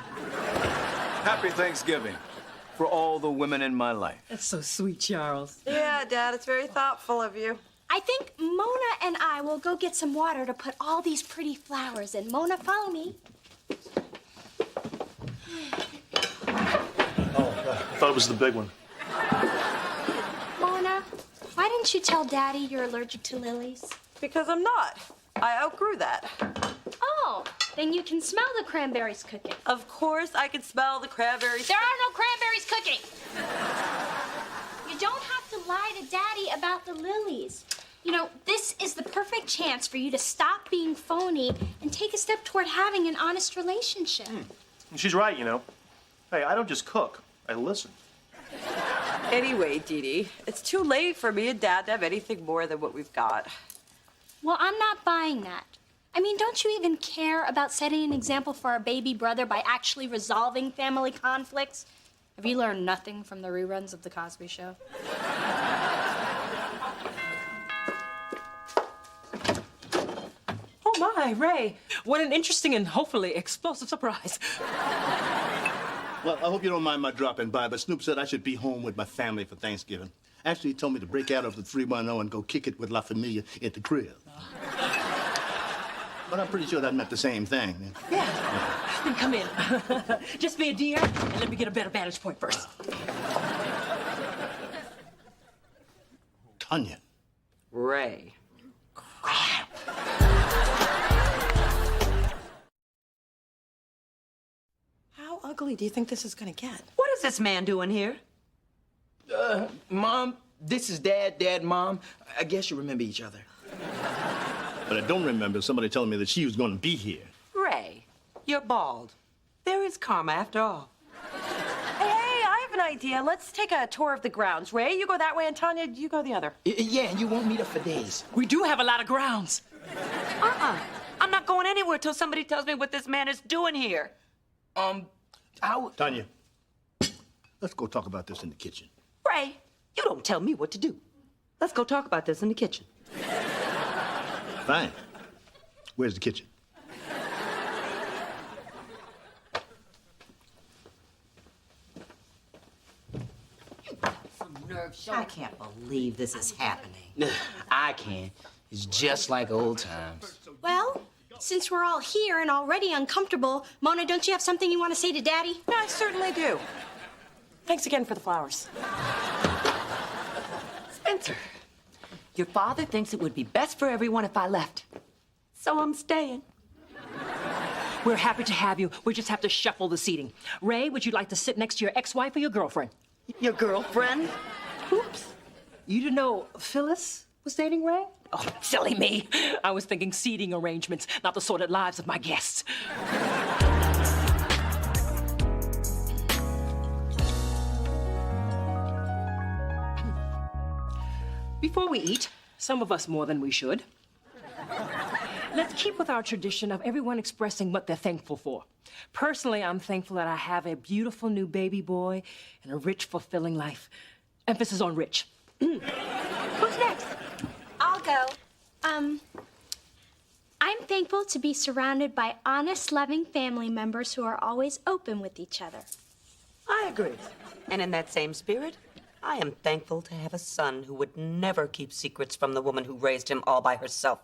Happy Thanksgiving for all the women in my life. That's so sweet, Charles. Yeah, Dad, it's very thoughtful of you. I think Mona and I will go get some water to put all these pretty flowers in. Mona, follow me. I thought it was the big one. Mona, why didn't you tell Daddy you're allergic to lilies? Because I'm not. I outgrew that. Oh, then you can smell the cranberries cooking. Of course I can smell the cranberries. There are no cranberries cooking. You don't have to lie to Daddy about the lilies. You know, this is the perfect chance for you to stop being phony and take a step toward having an honest relationship. And she's right, you know. Hey, I don't just cook, I listen. Anyway, Dee Dee, it's too late for me and Dad to have anything more than what we've got. Well, I'm not buying that. I mean, don't you even care about setting an example for our baby brother by actually resolving family conflicts? Have you learned nothing from the reruns of The Cosby Show? Oh, my, Ray. What an interesting and hopefully explosive surprise. Well, I hope you don't mind my dropping by, but Snoop said I should be home with my family for Thanksgiving. Actually, he told me to break out of the 310 and go kick it with La Familia at the crib. But I'm pretty sure that meant the same thing. Yeah. Come in. Just be a dear, and let me get a better vantage point first. Tanya. Ray. How ugly do you think this is gonna get? What is this man doing here? Mom, this is Dad, Mom. I guess you remember each other. But I don't remember somebody telling me that she was going to be here. Ray, you're bald. There is karma after all. Hey, I have an idea. Let's take a tour of the grounds. Ray, you go that way, and Tanya, you go the other. Yeah, and you won't meet her for days. We do have a lot of grounds. I'm not going anywhere till somebody tells me what this man is doing here. Tanya, let's go talk about this in the kitchen. Ray, you don't tell me what to do. Let's go talk about this in the kitchen. Fine. Where's the kitchen? I can't believe this is happening. I can. It's just like old times. Well, since we're all here and already uncomfortable, Mona, don't you have something you want to say to Daddy? Yeah, I certainly do. Thanks again for the flowers. Spencer, your father thinks it would be best for everyone if I left. So I'm staying. We're happy to have you. We just have to shuffle the seating. Ray, would you like to sit next to your ex-wife or your girlfriend? Your girlfriend? Oops. You didn't know Phyllis was dating Ray? Oh, silly me. I was thinking seating arrangements, not the sordid lives of my guests. Before we eat, some of us more than we should, let's keep with our tradition of everyone expressing what they're thankful for. Personally, I'm thankful that I have a beautiful new baby boy and a rich, fulfilling life. Emphasis on rich. Who's next? I'll go. I'm thankful to be surrounded by honest, loving family members who are always open with each other. I agree. And in that same spirit, I am thankful to have a son who would never keep secrets from the woman who raised him all by herself.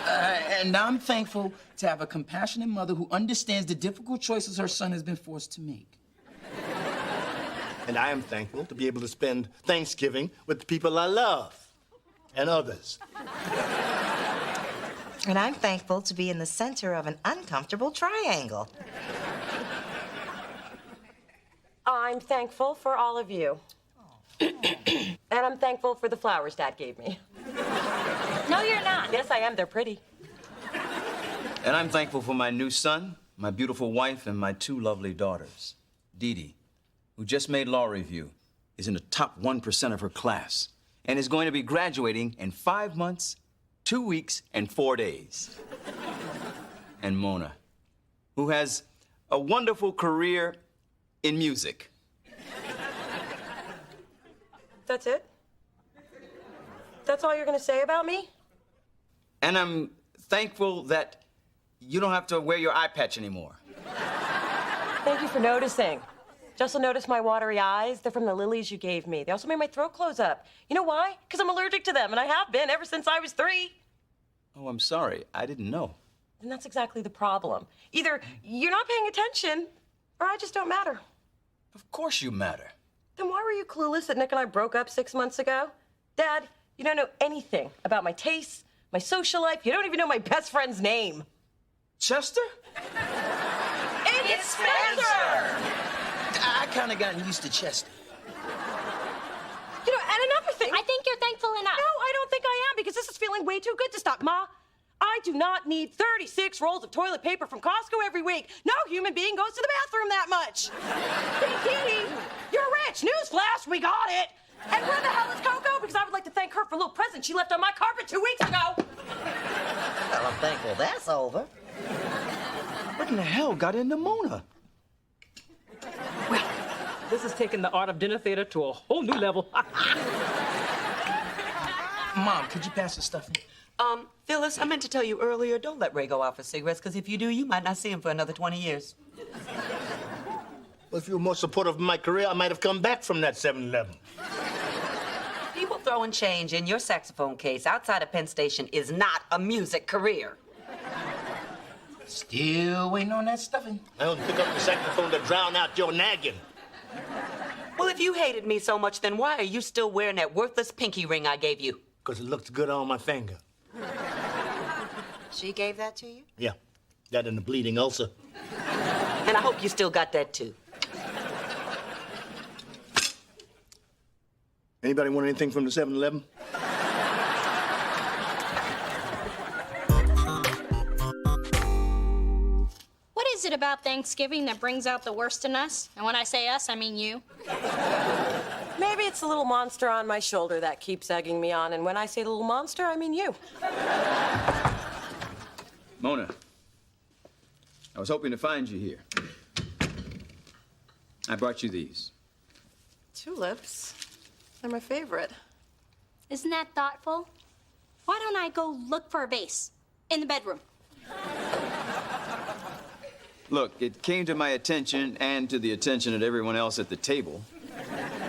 And I'm thankful to have a compassionate mother who understands the difficult choices her son has been forced to make. And I am thankful to be able to spend Thanksgiving with the people I love and others. And I'm thankful to be in the center of an uncomfortable triangle. I'm thankful for all of you. And I'm thankful for the flowers Dad gave me. No, you're not. Yes, I am. They're pretty. And I'm thankful for my new son, my beautiful wife, and my 2 lovely daughters. Dee Dee, who just made law review, is in the top 1% of her class and is going to be graduating in 5 months, 2 weeks, and 4 days. And Mona, who has a wonderful career in music. That's it? That's all you're going to say about me? And I'm thankful that you don't have to wear your eye patch anymore. Thank you for noticing. Just notice my watery eyes. They're from the lilies you gave me. They also made my throat close up. You know why? Because I'm allergic to them, and I have been ever since I was 3. Oh, I'm sorry. I didn't know. And that's exactly the problem. Either you're not paying attention, or I just don't matter. Of course you matter. Then why were you clueless that Nick and I broke up 6 months ago? Dad, you don't know anything about my tastes, my social life. You don't even know my best friend's name. Chester? It's Spencer! I kind of gotten used to Chester. You know, and another thing. I think you're thankful enough. No, I don't think I am, because this is feeling way too good to stop. Ma, I do not need 36 rolls of toilet paper from Costco every week. No human being goes to the bathroom that much. Hey, Dee, you're rich. Newsflash, we got it. And where the hell is Coco? Because I would like to thank her for a little present she left on my carpet 2 weeks ago. Well, I'm thankful that's over. What in the hell got into Mona? Well, this has taken the art of dinner theater to a whole new level. Mom, could you pass the stuffing? Phyllis, I meant to tell you earlier, don't let Ray go out for cigarettes, because if you do, you might not see him for another 20 years. Well, if you were more supportive of my career, I might have come back from that 7-Eleven. People throwing change in your saxophone case outside of Penn Station is not a music career. Still waiting on that stuffing. I don't pick up the saxophone to drown out your nagging. Well, if you hated me so much, then why are you still wearing that worthless pinky ring I gave you? Because it looks good on my finger. She gave that to you? Yeah, that and the bleeding ulcer. And I hope you still got that, too. Anybody want anything from the 7-Eleven? What is it about Thanksgiving that brings out the worst in us? And when I say us, I mean you. Maybe it's the little monster on my shoulder that keeps egging me on. And when I say little monster, I mean you. Mona, I was hoping to find you here. I brought you these. Tulips. They're my favorite. Isn't that thoughtful? Why don't I go look for a vase in the bedroom? Look, it came to my attention and to the attention of everyone else at the table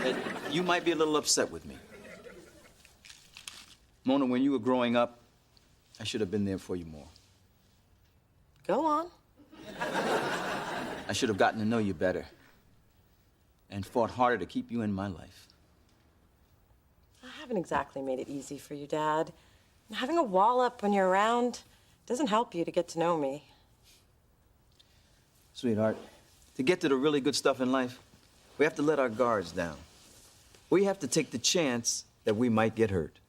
that you might be a little upset with me. Mona, when you were growing up, I should have been there for you more. Go on. I should have gotten to know you better and fought harder to keep you in my life. I haven't exactly made it easy for you, Dad. Having a wall up when you're around doesn't help you to get to know me. Sweetheart, to get to the really good stuff in life, we have to let our guards down. We have to take the chance that we might get hurt.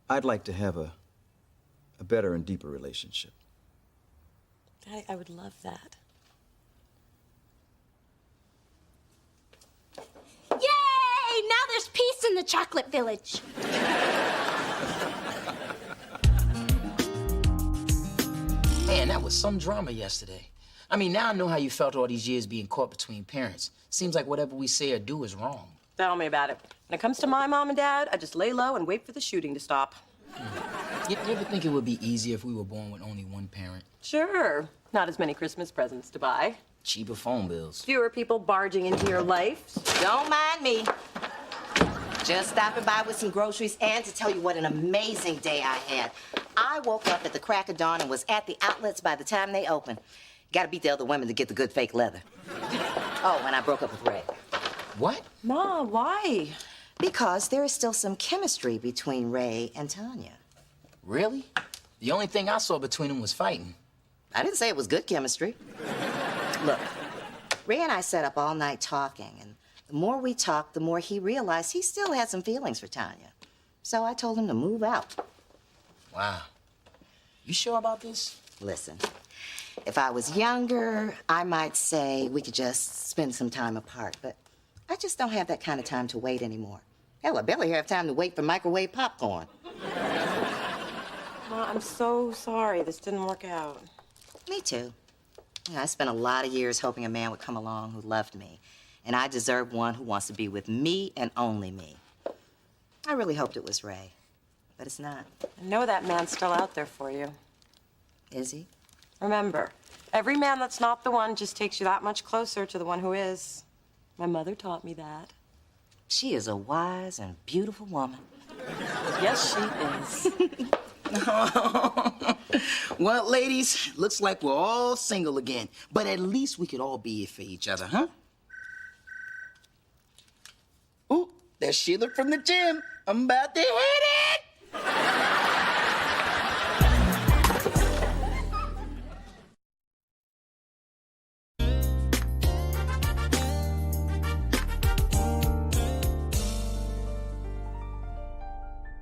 I'd like to have a better and deeper relationship. Daddy, I would love that. Yay! the chocolate village. Man, that was some drama yesterday. I mean, now I know how you felt all these years being caught between parents. Seems like whatever we say or do is wrong. Tell me about it. When it comes to my mom and dad, I just lay low and wait for the shooting to stop. You ever think it would be easier if we were born with only one parent? Sure. Not as many Christmas presents to buy. Cheaper phone bills. Fewer people barging into your life. Don't mind me. Just stopping by with some groceries and to tell you what an amazing day I had. I woke up at the crack of dawn and was at the outlets by the time they opened. Gotta beat the other women to get the good fake leather. Oh, and I broke up with Ray. What? Ma, why? Because there is still some chemistry between Ray and Tanya. Really? The only thing I saw between them was fighting. I didn't say it was good chemistry. Look, Ray and I sat up all night talking, and the more we talked, the more he realized he still had some feelings for Tanya. So I told him to move out. Wow. You sure about this? Listen, if I was younger, I might say we could just spend some time apart, but I just don't have that kind of time to wait anymore. Hell, I barely have time to wait for microwave popcorn. Ma, I'm so sorry this didn't work out. Me too. I spent a lot of years hoping a man would come along who loved me, and I deserve one who wants to be with me and only me. I really hoped it was Ray, but it's not. I know that man's still out there for you. Is he? Remember, every man that's not the one just takes you that much closer to the one who is. My mother taught me that. She is a wise and beautiful woman. Yes, she is. Well, ladies, looks like we're all single again. But at least we could all be here for each other, huh? Ooh, there's Sheila from the gym. I'm about to hit it!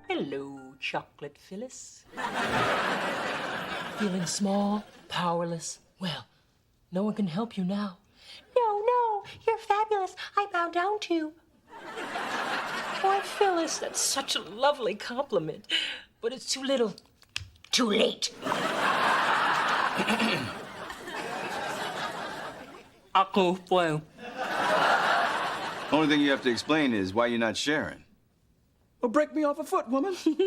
Hello, Chocolate Phyllis. Feeling small, powerless? Well, no one can help you now. No, you're fabulous. I bow down to you. Why, Phyllis, that's such a lovely compliment. But it's too little. Too late. Uncle Blue. Only thing you have to explain is why you're not sharing. Well, break me off a foot, woman. Good.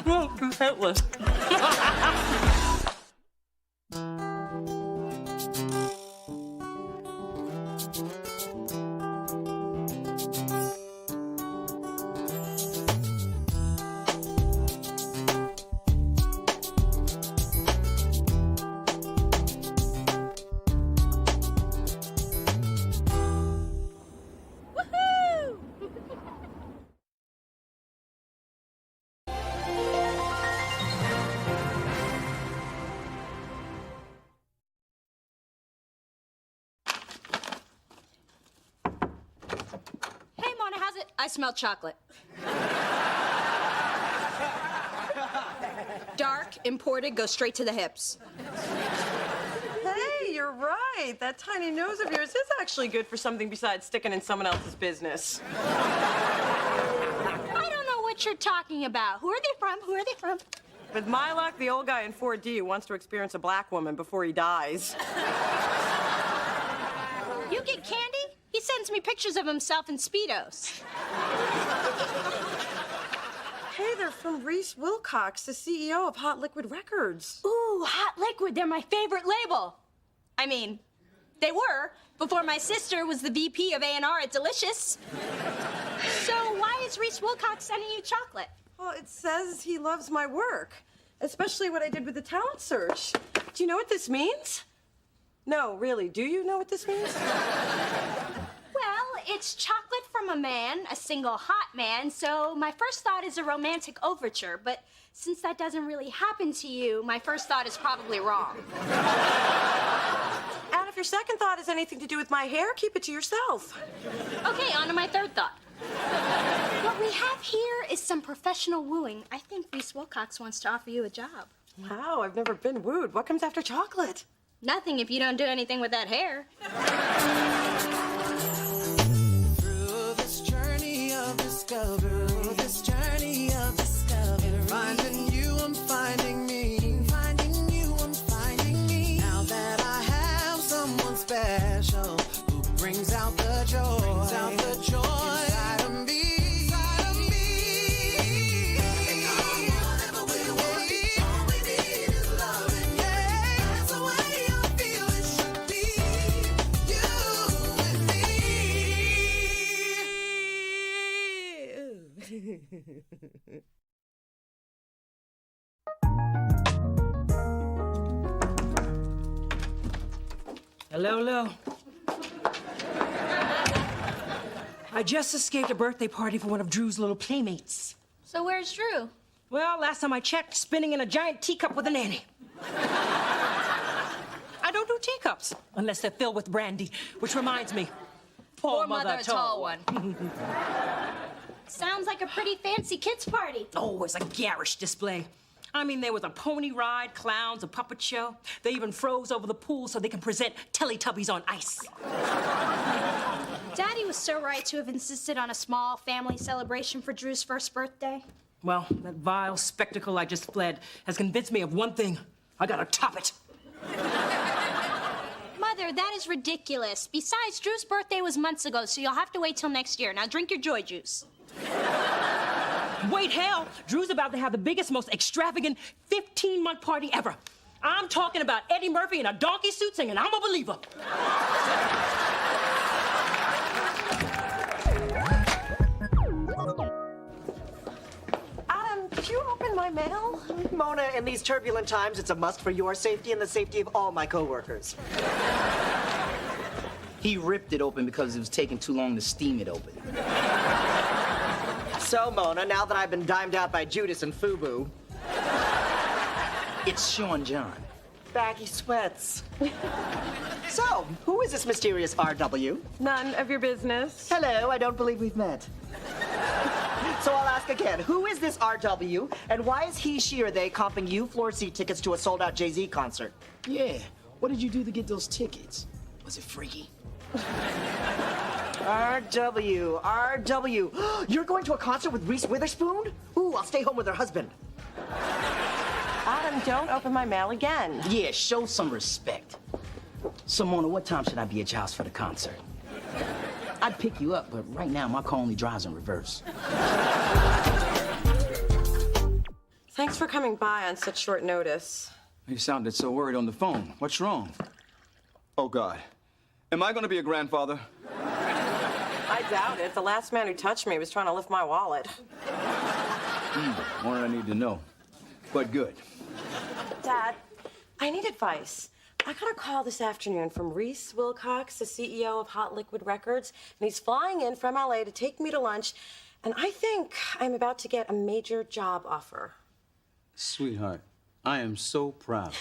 Well, Hitler. I smell chocolate. Dark, imported, goes straight to the hips. Hey, you're right. That tiny nose of yours is actually good for something besides sticking in someone else's business. I don't know what you're talking about. Who are they from? Who are they from? With my luck, the old guy in 4D wants to experience a black woman before he dies. You get candy? He sends me pictures of himself in Speedos. Hey, they're from Reese Wilcox, the CEO of Hot Liquid Records. Ooh, Hot Liquid, they're my favorite label. I mean, they were before my sister was the VP of A&R at Delicious. So why is Reese Wilcox sending you chocolate? Well, it says he loves my work, especially what I did with the talent search. Do you know what this means? No, really, do you know what this means? Well, it's chocolate from a man, a single hot man, so my first thought is a romantic overture, but since that doesn't really happen to you, my first thought is probably wrong. And if your second thought has anything to do with my hair, keep it to yourself. Okay, on to my third thought. What we have here is some professional wooing. I think Reese Wilcox wants to offer you a job. Wow, I've never been wooed. What comes after chocolate? Nothing if you don't do anything with that hair. Through this journey of discovery, finding you, I'm finding me. Finding you, I'm finding me. Now that I have someone special who brings out the joy, inside of me. And whatever we're wanting, all we need is loving. Yeah, that's the way I feel it should be. You and me. Hello. I just escaped a birthday party for one of Drew's little playmates. So where's Drew? Well, last time I checked, spinning in a giant teacup with a nanny. I don't do teacups unless they're filled with brandy, which reminds me, poor mother tall one. Sounds like a pretty fancy kids' party. Oh, it's a garish display. I mean, there was a pony ride, clowns, a puppet show. They even froze over the pool so they can present Teletubbies on ice. Daddy was so right to have insisted on a small family celebration for Drew's first birthday. Well, that vile spectacle I just fled has convinced me of one thing. I gotta top it. Mother, that is ridiculous. Besides, Drew's birthday was months ago, so you'll have to wait till next year. Now drink your joy juice. Wait, hell, Drew's about to have the biggest, most extravagant 15-month party ever. I'm talking about Eddie Murphy in a donkey suit singing I'm a Believer. Adam, did you open my mail? Mona, in these turbulent times, it's a must for your safety and the safety of all my coworkers. He ripped it open because it was taking too long to steam it open. So, Mona, now that I've been dimed out by Judas and Fubu, it's Sean John. Baggy sweats. So, who is this mysterious RW? None of your business. Hello, I don't believe we've met. So I'll ask again, who is this RW, and why is he, she, or they comping you floor seat tickets to a sold-out Jay-Z concert? Yeah, what did you do to get those tickets? Was it freaky? RW. You're going to a concert with Reese Witherspoon? Ooh, I'll stay home with her husband. Adam, don't open my mail again. Yeah, show some respect. So, Mona, what time should I be at your house for the concert? I'd pick you up, but right now my car only drives in reverse. Thanks for coming by on such short notice. You sounded so worried on the phone. What's wrong? Oh, God. Am I going to be a grandfather? I doubt it. The last man who touched me was trying to lift my wallet. More than I need to know. But good. Dad, I need advice. I got a call this afternoon from Reese Wilcox, the CEO of Hot Liquid Records, and he's flying in from LA to take me to lunch, and I think I'm about to get a major job offer. Sweetheart, I am so proud.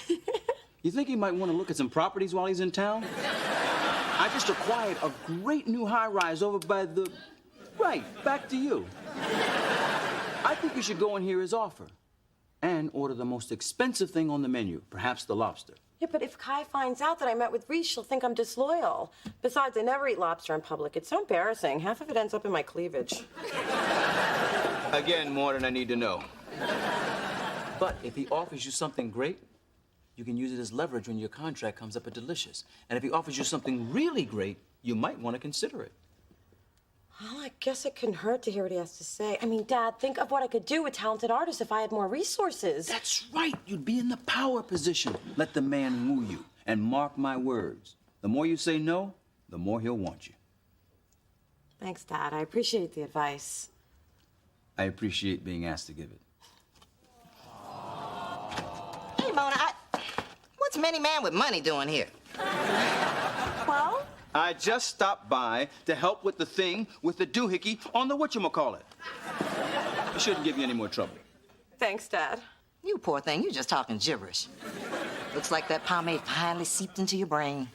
You think he might want to look at some properties while he's in town? I just acquired a great new high-rise over by the... Right, back to you. I think you should go and hear his offer. And order the most expensive thing on the menu, perhaps the lobster. Yeah, but if Kai finds out that I met with Reese, she'll think I'm disloyal. Besides, I never eat lobster in public. It's so embarrassing. Half of it ends up in my cleavage. Again, more than I need to know. But if he offers you something great, you can use it as leverage when your contract comes up at Delicious. And if he offers you something really great, you might want to consider it. Well, I guess it couldn't hurt to hear what he has to say. I mean, Dad, think of what I could do with talented artists if I had more resources. That's right. You'd be in the power position. Let the man woo you. And mark my words, the more you say no, the more he'll want you. Thanks, Dad. I appreciate the advice. I appreciate being asked to give it. Hey, Mona, what's Many Man with Money doing here? Well? I just stopped by to help with the thing with the doohickey on the whatchamacallit. It shouldn't give you any more trouble. Thanks, Dad. You poor thing, you're just talking gibberish. Looks like that pomade finally seeped into your brain.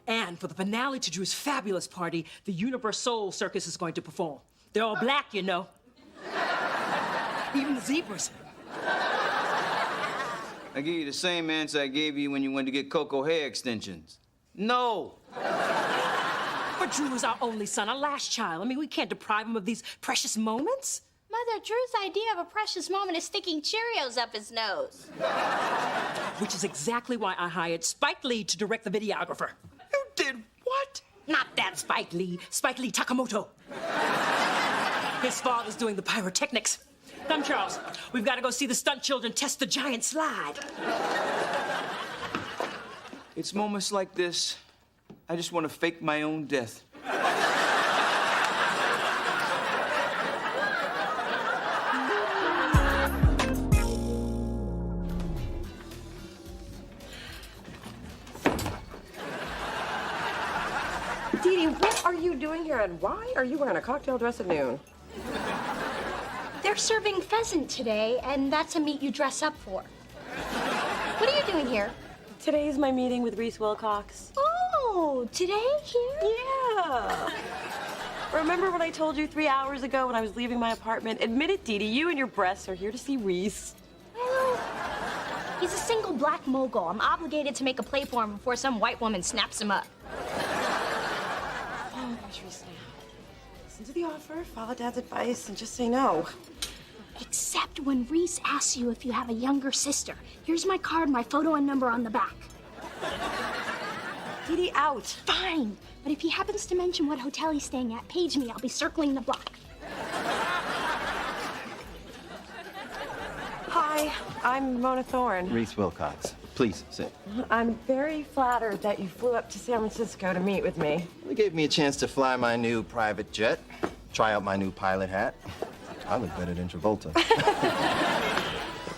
And for the finale to Drew's fabulous party, the Universe Soul Circus is going to perform. They're all black, you know. Even the zebras. I give you the same answer I gave you when you went to get Coco hair extensions. No. But Drew is our only son, our last child. I mean, we can't deprive him of these precious moments. Mother, Drew's idea of a precious moment is sticking Cheerios up his nose. Which is exactly why I hired Spike Lee to direct the videographer. You did what? Not that Spike Lee Takamoto. His father's doing the pyrotechnics. Come, Charles, we've got to go see the stunt children test the giant slide. It's moments like this, I just want to fake my own death. Dee Dee, what are you doing here, and why are you wearing a cocktail dress at noon? They're serving pheasant today, and that's a meat you dress up for. What are you doing here? Today's my meeting with Reese Wilcox. Oh, today here? Yeah. Remember when I told you 3 hours ago when I was leaving my apartment? Admit it, Dee Dee, you and your breasts are here to see Reese. Well, he's a single black mogul. I'm obligated to make a play for him before some white woman snaps him up. Oh, there's Reese now. Listen to the offer, follow Dad's advice, and just say no. Except when Reese asks you if you have a younger sister. Here's my card, my photo and number on the back. Dee Dee, out. Fine. But if he happens to mention what hotel he's staying at, page me. I'll be circling the block. Hi, I'm Mona Thorne. Reese Wilcox. Please sit. I'm very flattered that you flew up to San Francisco to meet with me. It gave me a chance to fly my new private jet, try out my new pilot hat. I look better than Travolta.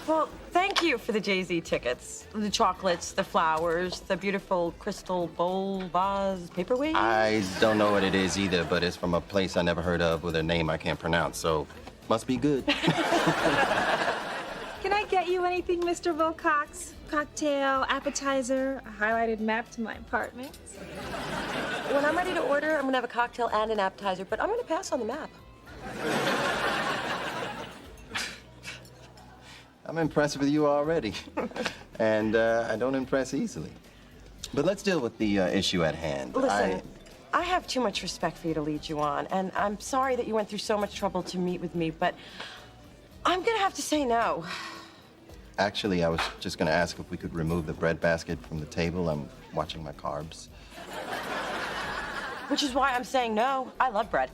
Well, thank you for the Jay-Z tickets. The chocolates, the flowers, the beautiful crystal bowl, vase, paperweight. I don't know what it is either, but it's from a place I never heard of with a name I can't pronounce, so must be good. Can I get you anything, Mr. Wilcox? Cocktail, appetizer, a highlighted map to my apartment? When I'm ready to order, I'm gonna have a cocktail and an appetizer, but I'm gonna pass on the map. I'm impressed with you already. And I don't impress easily. But let's deal with the issue at hand. Listen, I have too much respect for you to lead you on, and I'm sorry that you went through so much trouble to meet with me, but I'm gonna have to say no. Actually, I was just gonna ask if we could remove the bread basket from the table. I'm watching my carbs. Which is why I'm saying no. I love bread.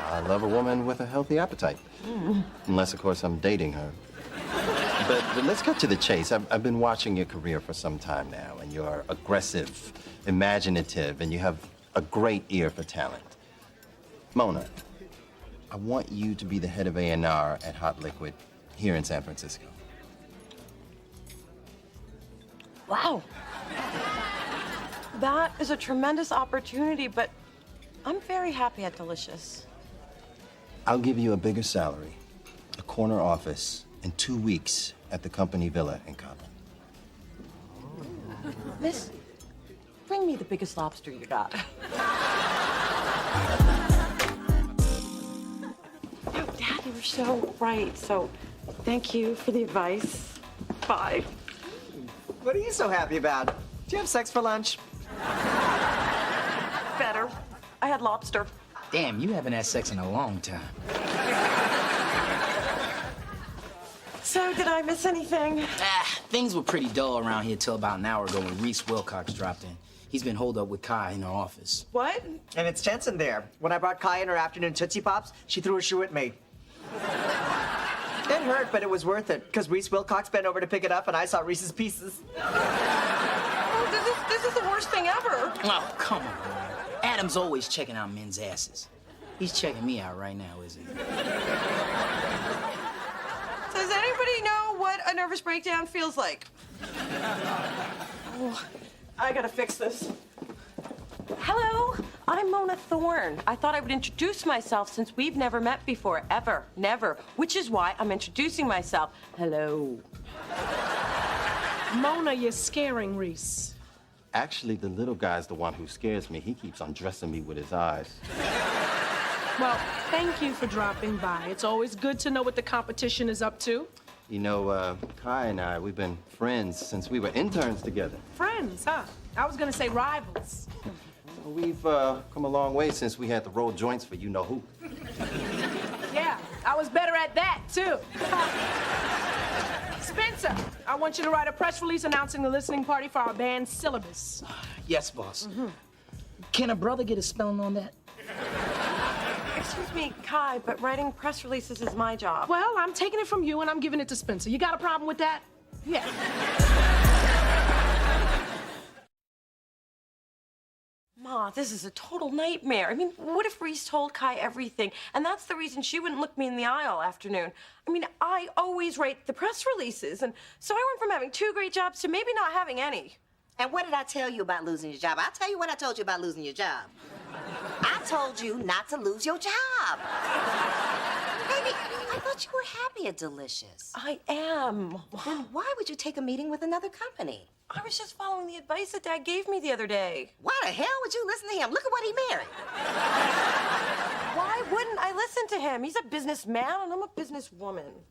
I love a woman with a healthy appetite. Unless, of course, I'm dating her. But let's cut to the chase. I've been watching your career for some time now, and you're aggressive, imaginative, and you have a great ear for talent. Mona, I want you to be the head of A&R at Hot Liquid here in San Francisco. Wow. That is a tremendous opportunity, but I'm very happy at Delicious. I'll give you a bigger salary, a corner office, and 2 weeks at the company villa in Cabo. Miss, bring me the biggest lobster you got. No, Dad, you were so right. So, thank you for the advice. Bye. What are you so happy about? Do you have sex for lunch? Better. I had lobster. Damn, you haven't had sex in a long time. So, did I miss anything? Things were pretty dull around here till about an hour ago when Reese Wilcox dropped in. He's been holed up with Kai in her office. What? And it's tense in there. When I brought Kai in her afternoon Tootsie Pops, she threw a shoe at me. It hurt, but it was worth it, because Reese Wilcox bent over to pick it up, and I saw Reese's pieces. Oh, this is the worst thing ever. Oh, come on. Adam's always checking out men's asses. He's checking me out right now, isn't he? Does anybody know what a nervous breakdown feels like? Oh, I gotta fix this. Hello, I'm Mona Thorne. I thought I would introduce myself since we've never met before, ever, never, which is why I'm introducing myself. Hello. Mona, you're scaring Reese. Actually, the little guy's the one who scares me. He keeps undressing me with his eyes. Well, thank you for dropping by. It's always good to know what the competition is up to. You know, Kai and I, we've been friends since we were interns together. Friends, huh? I was gonna say rivals. We've come a long way since we had to roll joints for you-know-who. Yeah, I was better at that, too. Spencer, I want you to write a press release announcing the listening party for our band's syllabus. Yes, boss. Can a brother get a spelling on that? Excuse me, Kai, but writing press releases is my job. Well, I'm taking it from you and I'm giving it to Spencer. You got a problem with that? Yeah. Ma, this is a total nightmare. I mean, what if Reese told Kai everything? And that's the reason she wouldn't look me in the eye all afternoon. I mean, I always write the press releases, and so I went from having 2 great jobs to maybe not having any. And what did I tell you about losing your job? I'll tell you what I told you about losing your job. I told you not to lose your job. Baby, I thought you were happy at Delicious. I am. Then why would you take a meeting with another company? I was just following the advice that Dad gave me the other day. Why the hell would you listen to him? Look at what he married. Why wouldn't I listen to him? He's a businessman and I'm a businesswoman.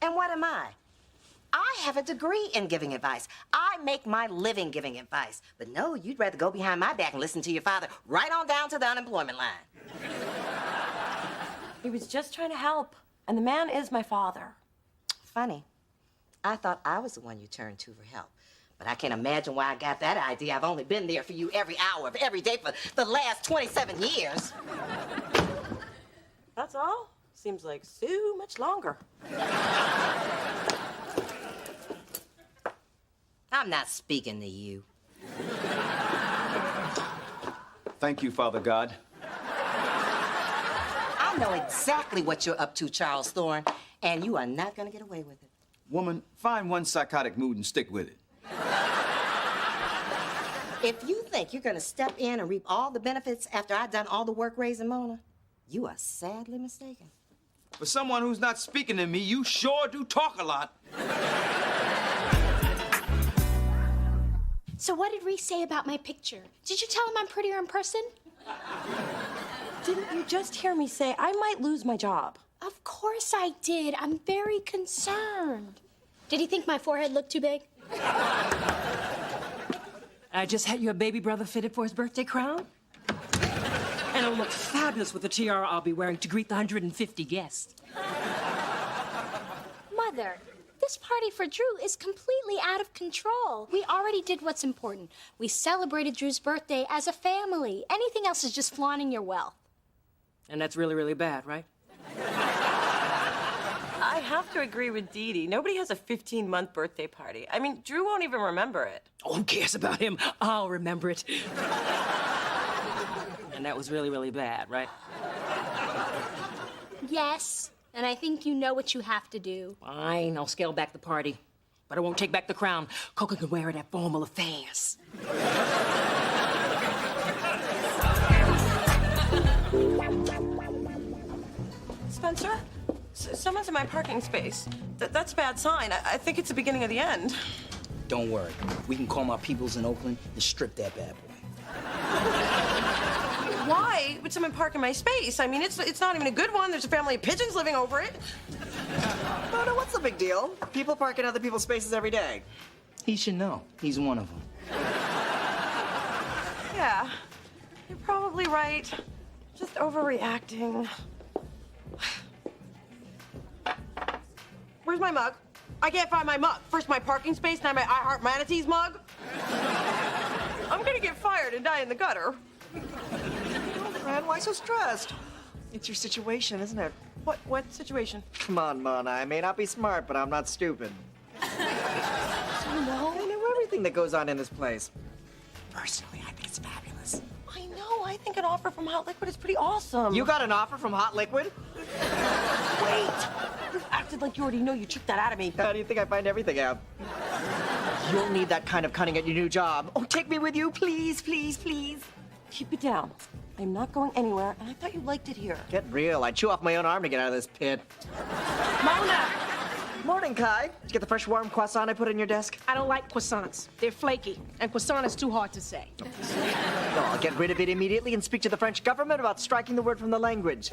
And what am I? I have a degree in giving advice. I make my living giving advice. But no, you'd rather go behind my back and listen to your father right on down to the unemployment line. He was just trying to help, and the man is my father. Funny. I thought I was the one you turned to for help. But I can't imagine why I got that idea. I've only been there for you every hour of every day for the last 27 years. That's all? Seems like so much longer. I'm not speaking to you. Thank you, Father God. I know exactly what you're up to, Charles Thorne, and you are not going to get away with it. Woman, find one psychotic mood and stick with it. If you think you're going to step in and reap all the benefits after I've done all the work raising Mona, you are sadly mistaken. For someone who's not speaking to me, you sure do talk a lot. So what did Reese say about my picture? Did you tell him I'm prettier in person? Didn't you just hear me say I might lose my job? Of course I did. I'm very concerned. Did he think my forehead looked too big? I just had your baby brother fitted for his birthday crown. And it'll look fabulous with the tiara I'll be wearing to greet the 150 guests. Mother, this party for Drew is completely out of control. We already did what's important. We celebrated Drew's birthday as a family. Anything else is just flaunting your wealth. And that's really, really bad, right? I have to agree with Dee Dee. Nobody has a 15-month birthday party. I mean, Drew won't even remember it. Oh, who cares about him? I'll remember it. And that was really, really bad, right? Yes, and I think you know what you have to do. Fine, I'll scale back the party. But I won't take back the crown. Coco can wear it at formal affairs. Spencer? Someone's in my parking space. That's a bad sign. I think it's the beginning of the end. Don't worry. We can call my peoples in Oakland and strip that bad boy. Why would someone park in my space? I mean, it's not even a good one. There's a family of pigeons living over it. No, what's the big deal? People park in other people's spaces every day. He should know. He's one of them. Yeah, you're probably right. Just overreacting. Where's my mug? I can't find my mug. First my parking space, now my I Heart Manatees mug. I'm gonna get fired and die in the gutter. Man, why so stressed? It's your situation, isn't it? What situation? Come on, Mona. I may not be smart, but I'm not stupid. So no? I know everything that goes on in this place. Personally, I think it's fabulous. I know. I think an offer from Hot Liquid is pretty awesome. You got an offer from Hot Liquid? Wait. You acted like you already know. You took that out of me. How do you think I find everything out? You'll need that kind of cunning at your new job. Oh, take me with you, please, please, please. Keep it down. I'm not going anywhere, and I thought you liked it here. Get real. I'd chew off my own arm to get out of this pit. Mona! Morning, Kai. Did you get the fresh warm croissant I put on your desk? I don't like croissants. They're flaky, and croissant is too hard to say. No, I'll get rid of it immediately and speak to the French government about striking the word from the language.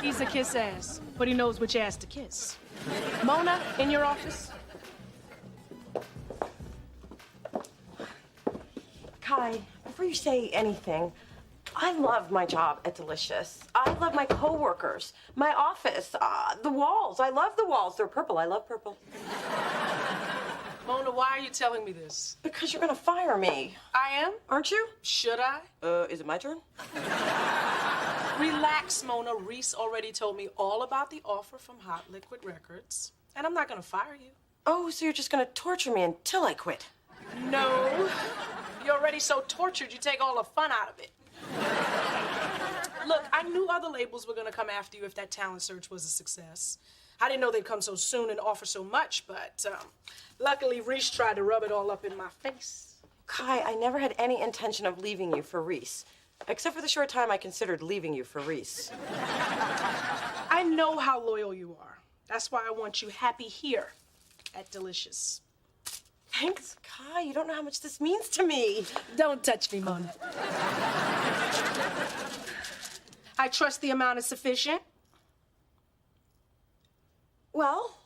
He's a kiss ass, but he knows which ass to kiss. Mona, in your office? Kai, before you say anything, I love my job at Delicious. I love my coworkers, my office, the walls. I love the walls. They're purple. I love purple. Mona, why are you telling me this? Because you're gonna fire me. I am? Aren't you? Should I? Is it my turn? Relax, Mona. Reese already told me all about the offer from Hot Liquid Records, and I'm not gonna fire you. Oh, so you're just gonna torture me until I quit? No. You're already so tortured, you take all the fun out of it. Look, I knew other labels were gonna come after you if that talent search was a success. I didn't know they'd come so soon and offer so much, but luckily Reese tried to rub it all up in my face. Kai, I never had any intention of leaving you for Reese. Except for the short time I considered leaving you for Reese. I know how loyal you are. That's why I want you happy here at Delicious. Thanks, Kai. You don't know how much this means to me. Don't touch me, Mona. I trust the amount is sufficient. Well,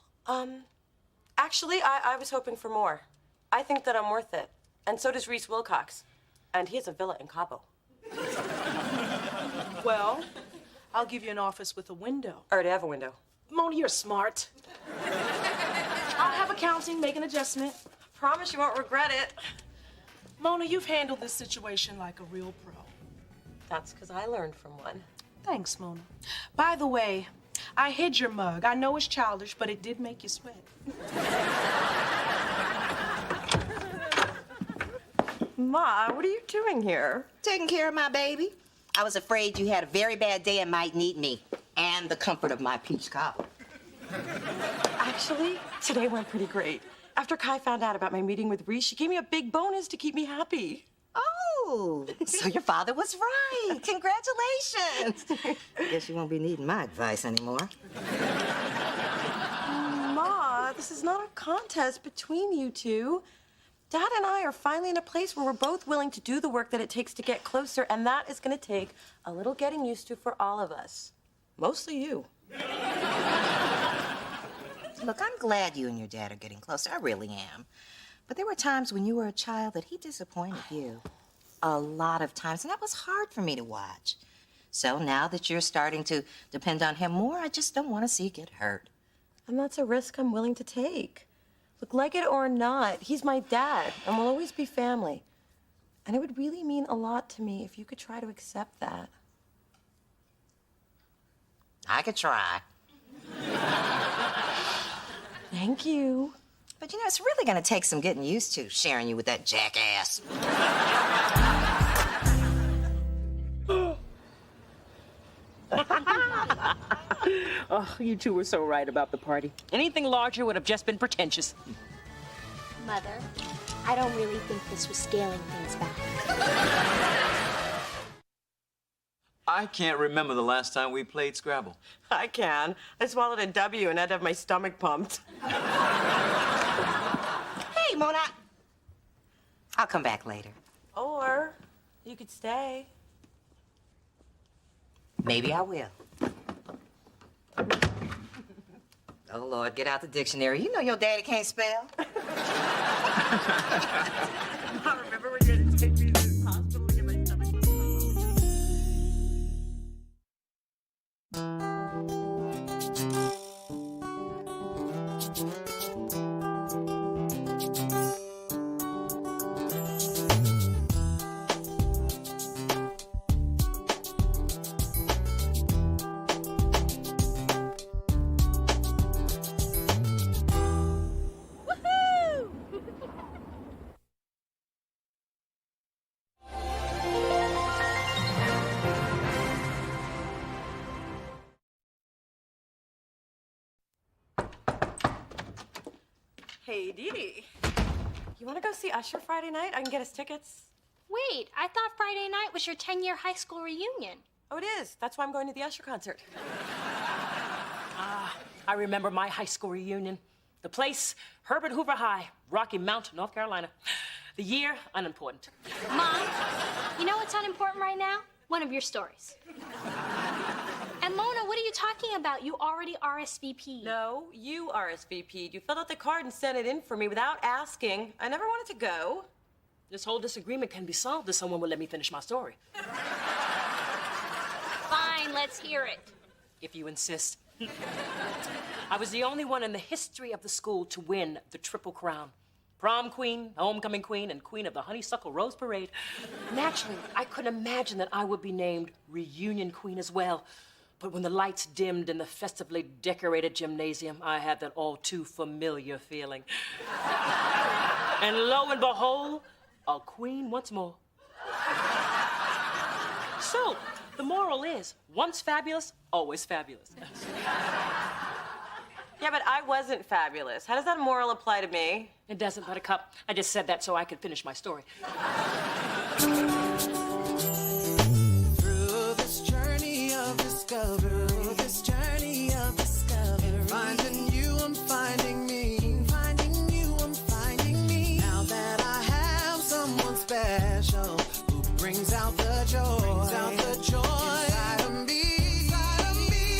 actually, I was hoping for more. I think that I'm worth it. And so does Reese Wilcox. And he has a villa in Cabo. Well, I'll give you an office with a window. I already have a window. Mona, you're smart. I'll have accounting, make an adjustment. I promise you won't regret it. Mona, you've handled this situation like a real pro. That's because I learned from one. Thanks, Mona. By the way, I hid your mug. I know it's childish, but it did make you sweat. Ma, what are you doing here? Taking care of my baby. I was afraid you had a very bad day and might need me and the comfort of my peach cobbler. Actually, today went pretty great. After Kai found out about my meeting with Reese, she gave me a big bonus to keep me happy. Oh, so your father was right. Congratulations. I guess you won't be needing my advice anymore. Ma, this is not a contest between you two. Dad and I are finally in a place where we're both willing to do the work that it takes to get closer, and that is going to take a little getting used to for all of us. Mostly you. Look, I'm glad you and your dad are getting closer. I really am. But there were times when you were a child that he disappointed you. A lot of times, and that was hard for me to watch. So now that you're starting to depend on him more, I just don't want to see you get hurt. And that's a risk I'm willing to take. Look, like it or not, he's my dad, and we'll always be family. And it would really mean a lot to me if you could try to accept that. I could try. Thank you. But you know, it's really going to take some getting used to sharing you with that jackass. Oh, you two were so right about the party. Anything larger would have just been pretentious. Mother, I don't really think this was scaling things back. I can't remember the last time we played Scrabble. I can. I swallowed a W and I'd have my stomach pumped. Hey, Mona. I'll come back later. Or you could stay. Maybe I will. Oh, Lord, get out the dictionary. You know your daddy can't spell. I remember when you had to take me to the hospital to get my stomach pumped. Hey, Dee Dee. You want to go see Usher Friday night? I can get us tickets. Wait, I thought Friday night was your 10-year high school reunion. Oh, it is. That's why I'm going to the Usher concert. I remember my high school reunion. The place, Herbert Hoover High, Rocky Mount, North Carolina. The year, unimportant. Mom, you know what's unimportant right now? One of your stories. And Mona, what are you talking about? You already RSVP'd. No, you RSVP'd. You filled out the card and sent it in for me without asking. I never wanted to go. This whole disagreement can be solved if someone will let me finish my story. Fine, let's hear it. If you insist. I was the only one in the history of the school to win the Triple Crown. Prom queen, homecoming queen, and queen of the Honeysuckle Rose Parade. Naturally, I couldn't imagine that I would be named reunion queen as well. But when the lights dimmed in the festively decorated gymnasium, I had that all too familiar feeling. And lo and behold, a queen once more. So, the moral is, once fabulous, always fabulous. Yeah, but I wasn't fabulous. How does that moral apply to me? It doesn't, Buttercup. I just said that so I could finish my story. Through this journey of discovery, finding you, I'm finding me, finding you, I'm finding me. Now that I have someone special who brings out the joy, inside of me.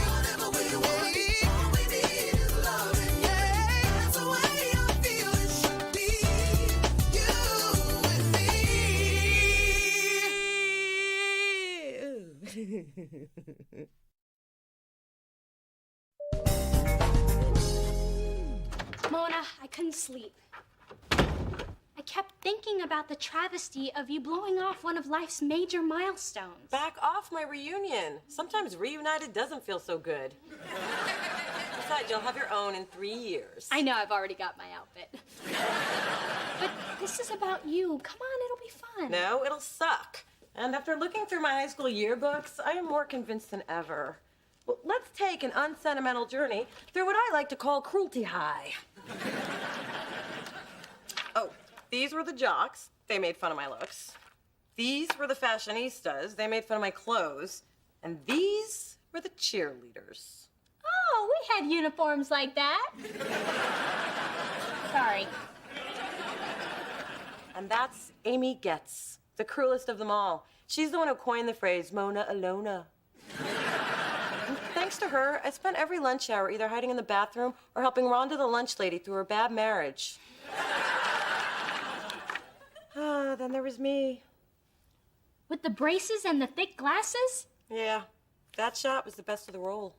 Whatever we want, all we need is loving. Yeah, that's the way I feel it should be. You and me. Mona, I couldn't sleep. I kept thinking about the travesty of you blowing off one of life's major milestones. Back off my reunion. Sometimes reunited doesn't feel so good. Besides, you'll have your own in 3 years. I know, I've already got my outfit. But this is about you. Come on, it'll be fun. No, it'll suck. And after looking through my high school yearbooks, I am more convinced than ever. Well, let's take an unsentimental journey through what I like to call cruelty high. Oh, these were the jocks. They made fun of my looks. These were the fashionistas. They made fun of my clothes. And these were the cheerleaders. Oh, we had uniforms like that. Sorry. And that's Amy Getz, the cruelest of them all. She's the one who coined the phrase Mona Alona. And thanks to her, I spent every lunch hour either hiding in the bathroom or helping Rhonda the lunch lady through her bad marriage. Then there was me. With the braces and the thick glasses? Yeah, that shot was the best of the role.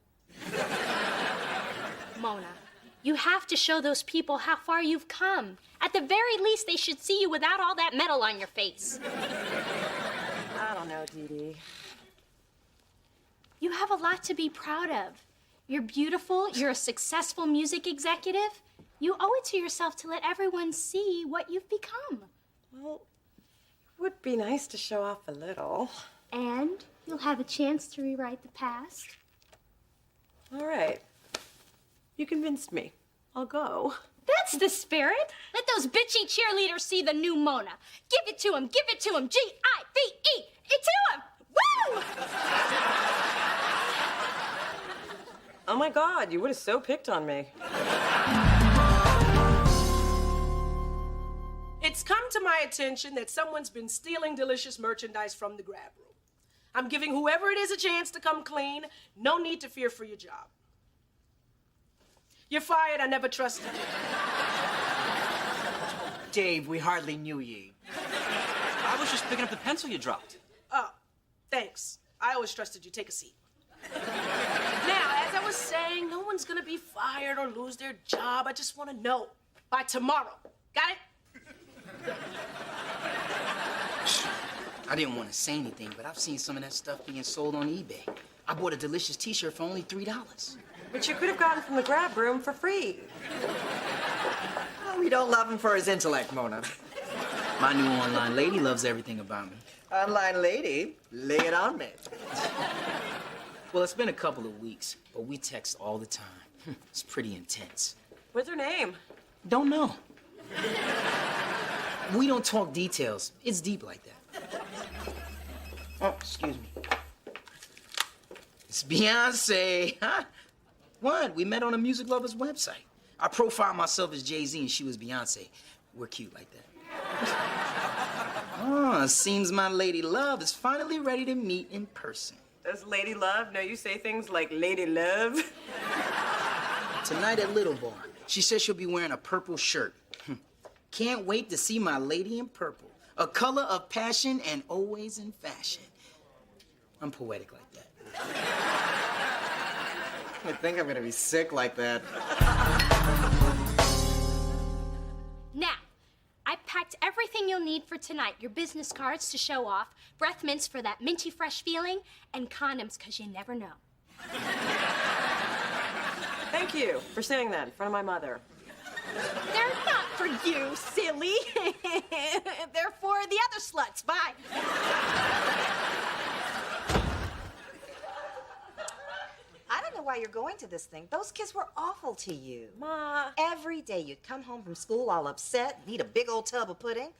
Mona, you have to show those people how far you've come. At the very least, they should see you without all that metal on your face. I don't know, Dee Dee. You have a lot to be proud of. You're beautiful, you're a successful music executive. You owe it to yourself to let everyone see what you've become. Well, it would be nice to show off a little. And you'll have a chance to rewrite the past. All right. You convinced me. I'll go. That's the spirit. Let those bitchy cheerleaders see the new Mona. Give it to them, give it to them. G-I-V-E. It to them. Woo! Oh my God, you would have so picked on me. It's come to my attention that someone's been stealing delicious merchandise from the grab room. I'm giving whoever it is a chance to come clean. No need to fear for your job. You're fired. I never trusted you. Dave, we hardly knew ye. I was just picking up the pencil you dropped. Oh, thanks. I always trusted you. Take a seat. Now, as I was saying, no one's gonna be fired or lose their job. I just want to know by tomorrow. Got it? I didn't want to say anything, but I've seen some of that stuff being sold on eBay. I bought a delicious t-shirt for only $3. Which you could have gotten from the grab room for free. Oh, we don't love him for his intellect, Mona. My new online lady loves everything about me. Online lady? Lay it on me. Well, it's been a couple of weeks, but we text all the time. It's pretty intense. What's her name? Don't know. We don't talk details. It's deep like that. Oh, excuse me. It's Beyonce. Huh? What? We met on a Music Lovers website. I profiled myself as Jay-Z and she was Beyonce. We're cute like that. Oh, seems my lady love is finally ready to meet in person. Does Lady Love know you say things like Lady Love? Tonight at Little Bar. She says she'll be wearing a purple shirt. Can't wait to see my lady in purple. A color of passion and always in fashion. I'm poetic like that. I think I'm gonna be sick like that. Now, I packed everything you'll need for tonight. Your business cards to show off, breath mints for that minty fresh feeling, and condoms, because you never know. Thank you for saying that in front of my mother. They're not for you, silly. They're for the other sluts. Bye. I don't know why you're going to this thing. Those kids were awful to you. Ma. Every day you'd come home from school all upset, need a big old tub of pudding.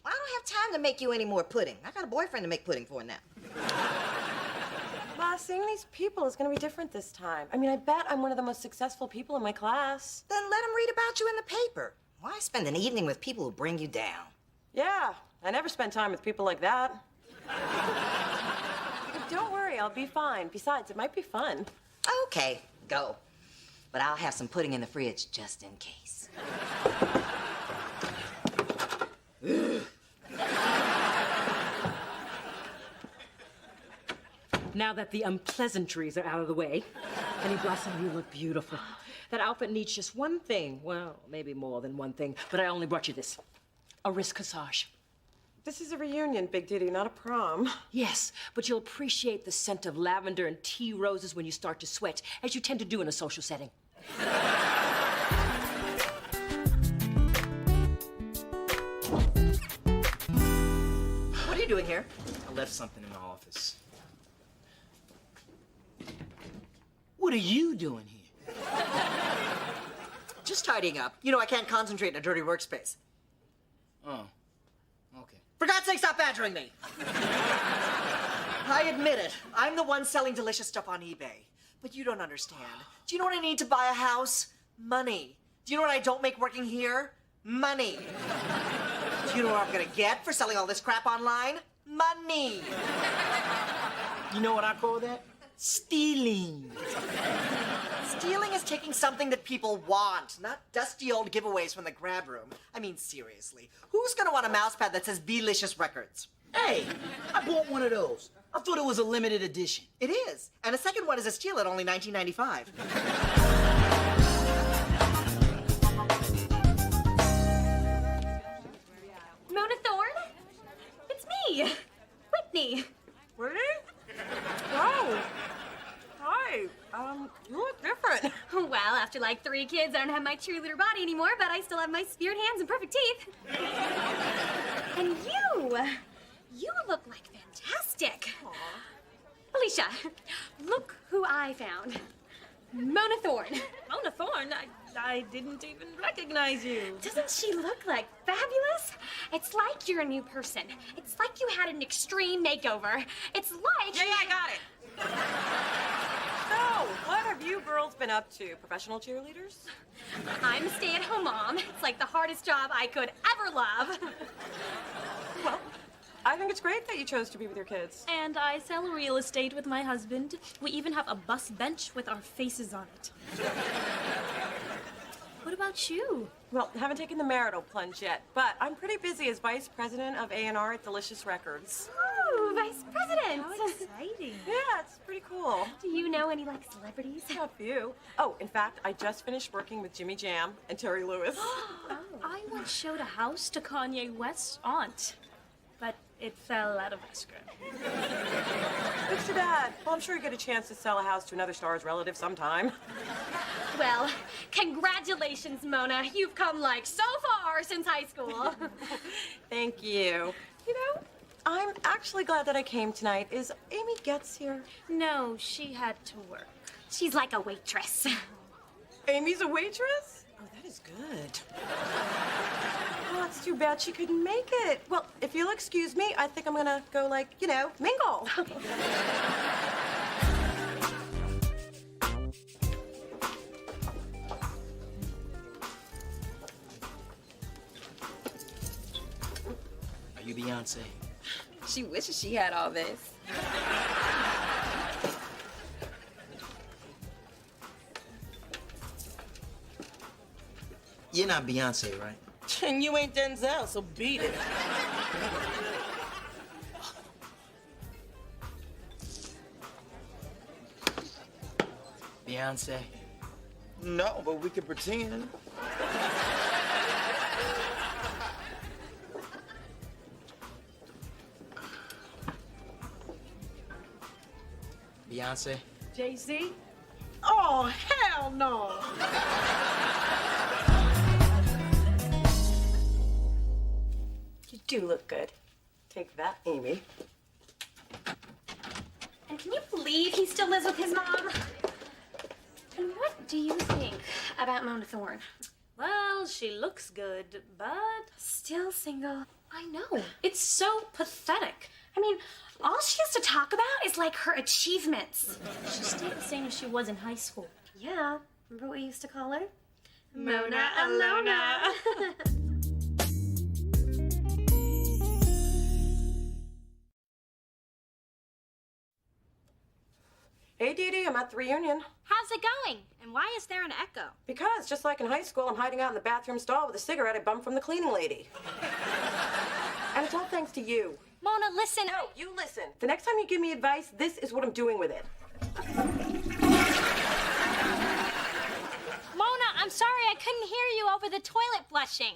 I don't have time to make you any more pudding. I got a boyfriend to make pudding for now. Ma, seeing these people is gonna be different this time. I mean, I bet I'm one of the most successful people in my class. Then let them read about you in the paper. Why spend an evening with people who bring you down? Yeah, I never spend time with people like that. But don't worry, I'll be fine. Besides, it might be fun. Okay, go. But I'll have some pudding in the fridge just in case. Now that the unpleasantries are out of the way, Honey Blossom, you look beautiful. That outfit needs just one thing. Well, maybe more than one thing, but I only brought you this. A wrist corsage. This is a reunion, Big Diddy, not a prom. Yes, but you'll appreciate the scent of lavender and tea roses when you start to sweat, as you tend to do in a social setting. What are you doing here? I left something in my office. What are you doing here? Just tidying up. You know, I can't concentrate in a dirty workspace. Oh, okay. For God's sake, stop badgering me! I admit it. I'm the one selling delicious stuff on eBay. But you don't understand. Do you know what I need to buy a house? Money. Do you know what I don't make working here? Money. Do you know what I'm gonna get for selling all this crap online? Money. You know what I call that? Stealing. Stealing is taking something that people want, not dusty old giveaways from the grab room. I mean, seriously, who's gonna want a mousepad that says Belicious Records? Hey, I bought one of those. I thought it was a limited edition. It is, and a second one is a steal at only $19.95. Mona Thorne? It's me, Whitney. Whitney? Oh. Hi. You look different. Well, after like 3 kids, I don't have my cheerleader body anymore, but I still have my spirit hands and perfect teeth. And you look like fantastic. Aww. Alicia, look who I found. Mona Thorne. Mona Thorne? I didn't even recognize you. Doesn't she look like fabulous? It's like you're a new person. It's like you had an extreme makeover. It's like... Yeah, I got it. So, what have you girls been up to? Professional cheerleaders? I'm a stay-at-home mom. It's like the hardest job I could ever love. Well, I think it's great that you chose to be with your kids. And I sell real estate with my husband. We even have a bus bench with our faces on it. What about you? Well, haven't taken the marital plunge yet, but I'm pretty busy as vice president of A&R at Delicious Records. Ooh, vice president. How exciting. Yeah, it's pretty cool. Do you know any, like, celebrities? A few. Oh, in fact, I just finished working with Jimmy Jam and Terry Lewis. I once showed a house to Kanye West's aunt, but it fell out of ice cream. It's too bad. Well, I'm sure you get a chance to sell a house to another star's relative sometime. Well, congratulations, Mona. You've come, like, so far since high school. Thank you. You know, I'm actually glad that I came tonight. Is Amy Getz here? No, she had to work. She's like a waitress. Amy's a waitress? Oh, that is good. Well, it's too bad she couldn't make it. Well, if you'll excuse me, I think I'm gonna go, like, you know, mingle. Beyonce. She wishes she had all this. You're not Beyonce, right? And you ain't Denzel, so beat it. Beyonce. No, but we could pretend. Beyonce. Jay-Z? Oh, hell no. You do look good. Take that, Amy. And can you believe he still lives with his mom? And what do you think about Mona Thorne? Well, she looks good, but Still single. I know. It's so pathetic. I mean, all she has to talk about is like her achievements. She stayed the same as she was in high school. Yeah. Remember what we used to call her? Mona Alona. Hey, Dee Dee, I'm at the reunion. How's it going? And why is there an echo? Because, just like in high school, I'm hiding out in the bathroom stall with a cigarette I bumped from the cleaning lady. And it's all thanks to you. Mona, listen. No, you listen. The next time you give me advice, this is what I'm doing with it. Mona, I'm sorry I couldn't hear you over the toilet flushing.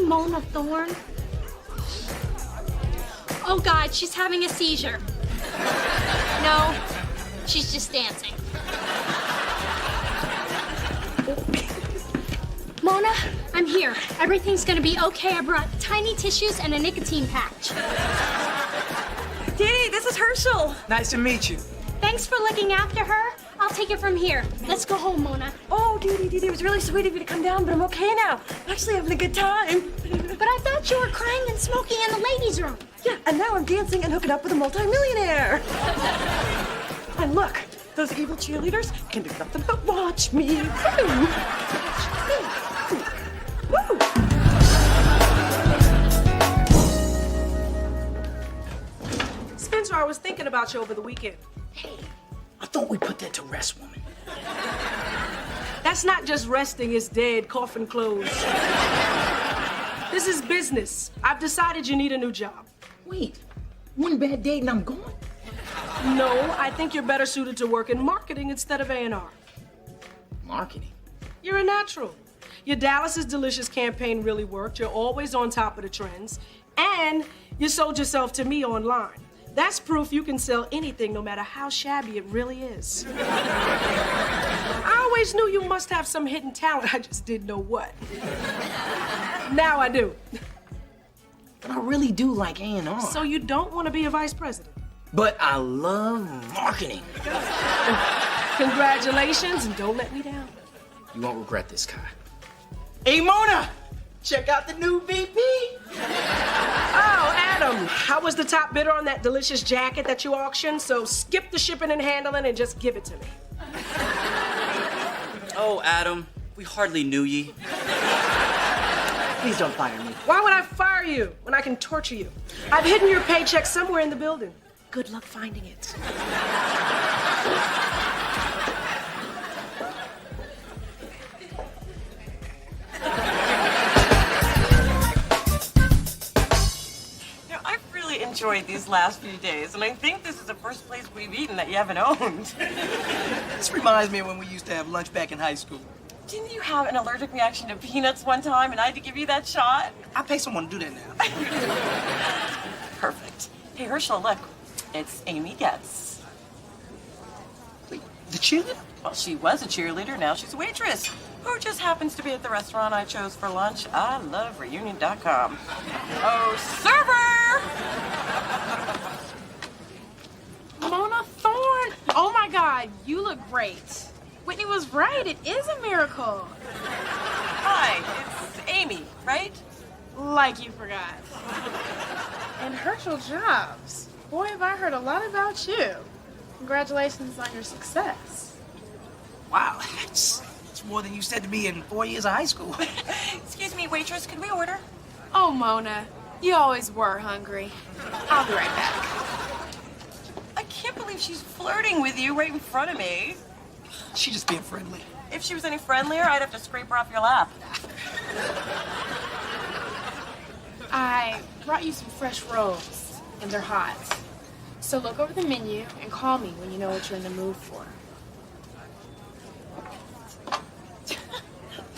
Mona Thorne? Oh God, she's having a seizure. No, she's just dancing. Mona, I'm here. Everything's gonna be okay. I brought tiny tissues and a nicotine patch. Dee Dee, this is Herschel. Nice to meet you. Thanks for looking after her. I'll take it from here. Let's go home, Mona. Oh, Dee Dee, it was really sweet of you to come down, but I'm okay now. I'm actually having a good time. But I thought you were crying and smoking in the ladies' room. Yeah, and now I'm dancing and hooking up with a multimillionaire. And look, Those evil cheerleaders can do nothing but watch me. Woo! Woo! Spencer, I was thinking about you over the weekend. I thought we put that to rest, woman. That's not just resting, it's dead, coffin closed. This is business. I've decided you need a new job. Wait, one bad date and I'm gone? No, I think you're better suited to work in marketing instead of A&R. Marketing? You're a natural. Your Dallas is Delicious campaign really worked. You're always on top of the trends. And you sold yourself to me online. That's proof you can sell anything, no matter how shabby it really is. I always knew you must have some hidden talent. I just didn't know what. Now I do. But I really do like A&R. So you don't want to be a vice president? But I love marketing. Congratulations, and don't let me down. You won't regret this, Kai. Hey, Mona, check out the new VP. Oh, Adam, I was the top bidder on that delicious jacket that you auctioned, so skip the shipping and handling and just give it to me. Oh, Adam, we hardly knew ye. Please don't fire me. Why would I fire you when I can torture you? I've hidden your paycheck somewhere in the building. Good luck finding it. I've really enjoyed these last few days, and I think this is the first place we've eaten that you haven't owned. This reminds me of when we used to have lunch back in high school. Didn't you have an allergic reaction to peanuts one time, and I had to give you that shot? I'll pay someone to do that now. Perfect. Hey, Herschel, look. It's Amy Getz. Wait, the cheerleader? Well, she was a cheerleader, now she's a waitress, who just happens to be at the restaurant I chose for lunch. I love reunion.com. Oh, server! Mona Thorne! Oh my God, you look great. Whitney was right, it is a miracle. Hi, it's Amy, right? Like you forgot. And Herschel Jobs. Boy, have I heard a lot about you. Congratulations on your success. Wow, that's more than you said to me in 4 years of high school. Excuse me, waitress, can we order? Oh, Mona, you always were hungry. I'll be right back. I can't believe she's flirting with you right in front of me. She's just being friendly. If she was any friendlier, I'd have to scrape her off your lap. I brought you some fresh rolls, and they're hot. So look over the menu and call me when you know what you're in the mood for.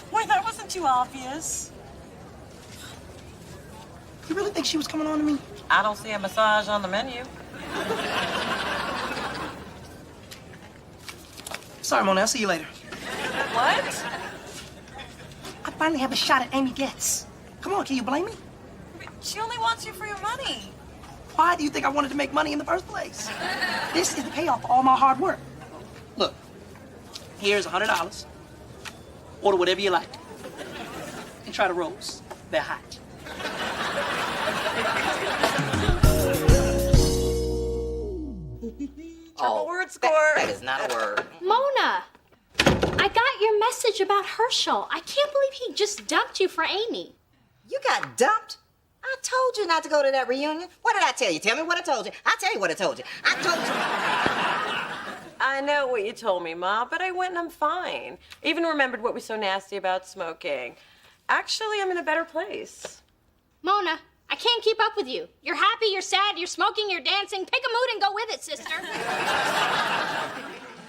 Boy, that wasn't too obvious. You really think she was coming on to me? I don't see a massage on the menu. Sorry, Mona, I'll see you later. What? I finally have a shot at Amy Getz. Come on, can you blame me? She only wants you for your money. Why do you think I wanted to make money in the first place? This is the payoff for all my hard work. Look, here's $100. Order whatever you like. And try the rolls. They're hot. Triple word score. That is not a word. Mona, I got your message about Herschel. I can't believe he just dumped you for Amy. You got dumped? I told you not to go to that reunion. What did I tell you? Tell me what I told you. I'll tell you what I told you. I told you. I know what you told me, Ma, but I went and I'm fine. Even remembered what was so nasty about smoking. Actually, I'm in a better place. Mona, I can't keep up with you. You're happy, you're sad, you're smoking, you're dancing. Pick a mood and go with it, sister.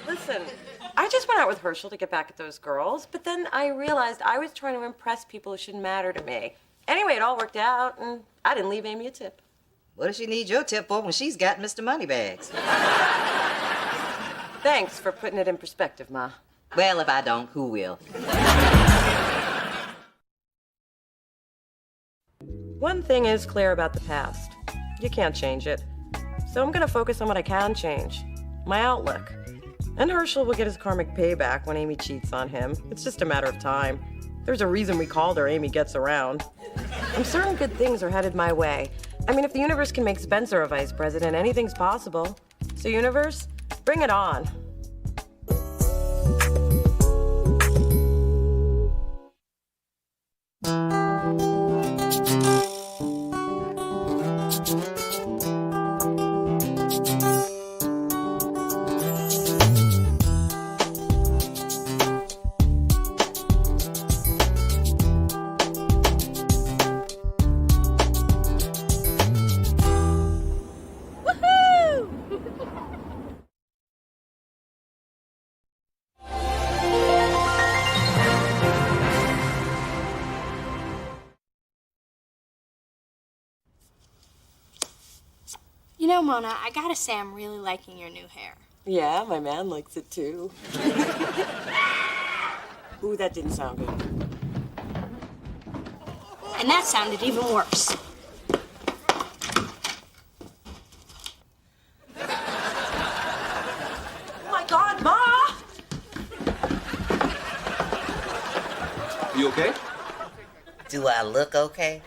Listen, I just went out with Herschel to get back at those girls, but then I realized I was trying to impress people who shouldn't matter to me. Anyway, it all worked out, and I didn't leave Amy a tip. What does she need your tip for when she's got Mr. Moneybags? Thanks for putting it in perspective, Ma. Well, if I don't, who will? One thing is clear about the past. You can't change it. So I'm gonna focus on what I can change. My outlook. And Herschel will get his karmic payback when Amy cheats on him. It's just a matter of time. There's a reason we called her Amy Gets Around. I'm certain good things are headed my way. I mean, if the universe can make Spencer a vice president, anything's possible. So universe, bring it on. know, Mona, I gotta say I'm really liking your new hair. Yeah, my man likes it too. Ooh, that didn't sound good. And that sounded even worse. Oh my God, Ma! You okay? Do I look okay?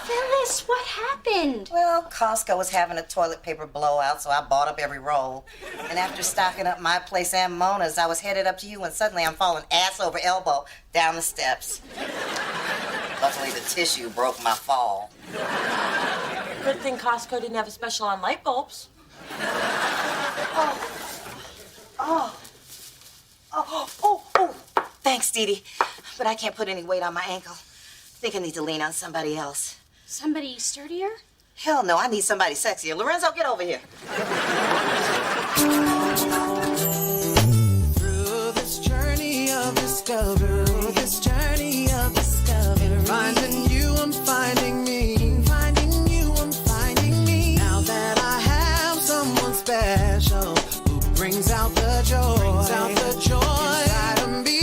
Phyllis, what happened? Well, Costco was having a toilet paper blowout, so I bought up every roll. And after stocking up my place and Mona's, I was headed up to you when suddenly I'm falling ass over elbow down the steps. Luckily, the tissue broke my fall. Good thing Costco didn't have a special on light bulbs. Oh. Thanks, Dee Dee. But I can't put any weight on my ankle. I think I need to lean on somebody else. Somebody sturdier? Hell no, I need somebody sexier. Lorenzo, get over here. Through this journey of discovery, finding you, I'm finding me. Finding you, I'm finding me. Now that I have someone special who brings out the joy, inside of me.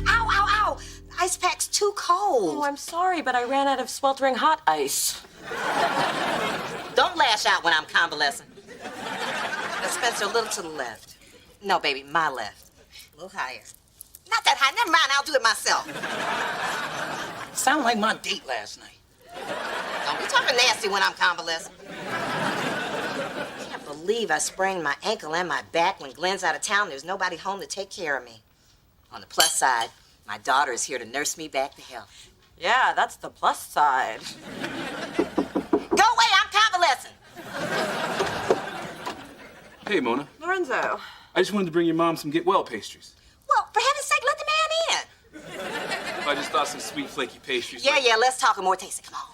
Ow! Ice pack's too cold. Oh, I'm sorry, but I ran out of sweltering hot ice. Don't lash out when I'm convalescing. Now, Spencer, a little to the left. No, baby, my left. A little higher. Not that high. Never mind, I'll do it myself. Sound like my date last night. Don't be talking nasty when I'm convalescing. Can't believe I sprained my ankle and my back when Glenn's out of town. There's nobody home to take care of me. On the plus side, my daughter is here to nurse me back to health. Yeah, that's the plus side. Go away, I'm convalescing. Hey, Mona. Lorenzo. I just wanted to bring your mom some get well pastries. Well, for heaven's sake, let the man in. I just thought some sweet flaky pastries. Yeah, let's talk and more tasty. Come on.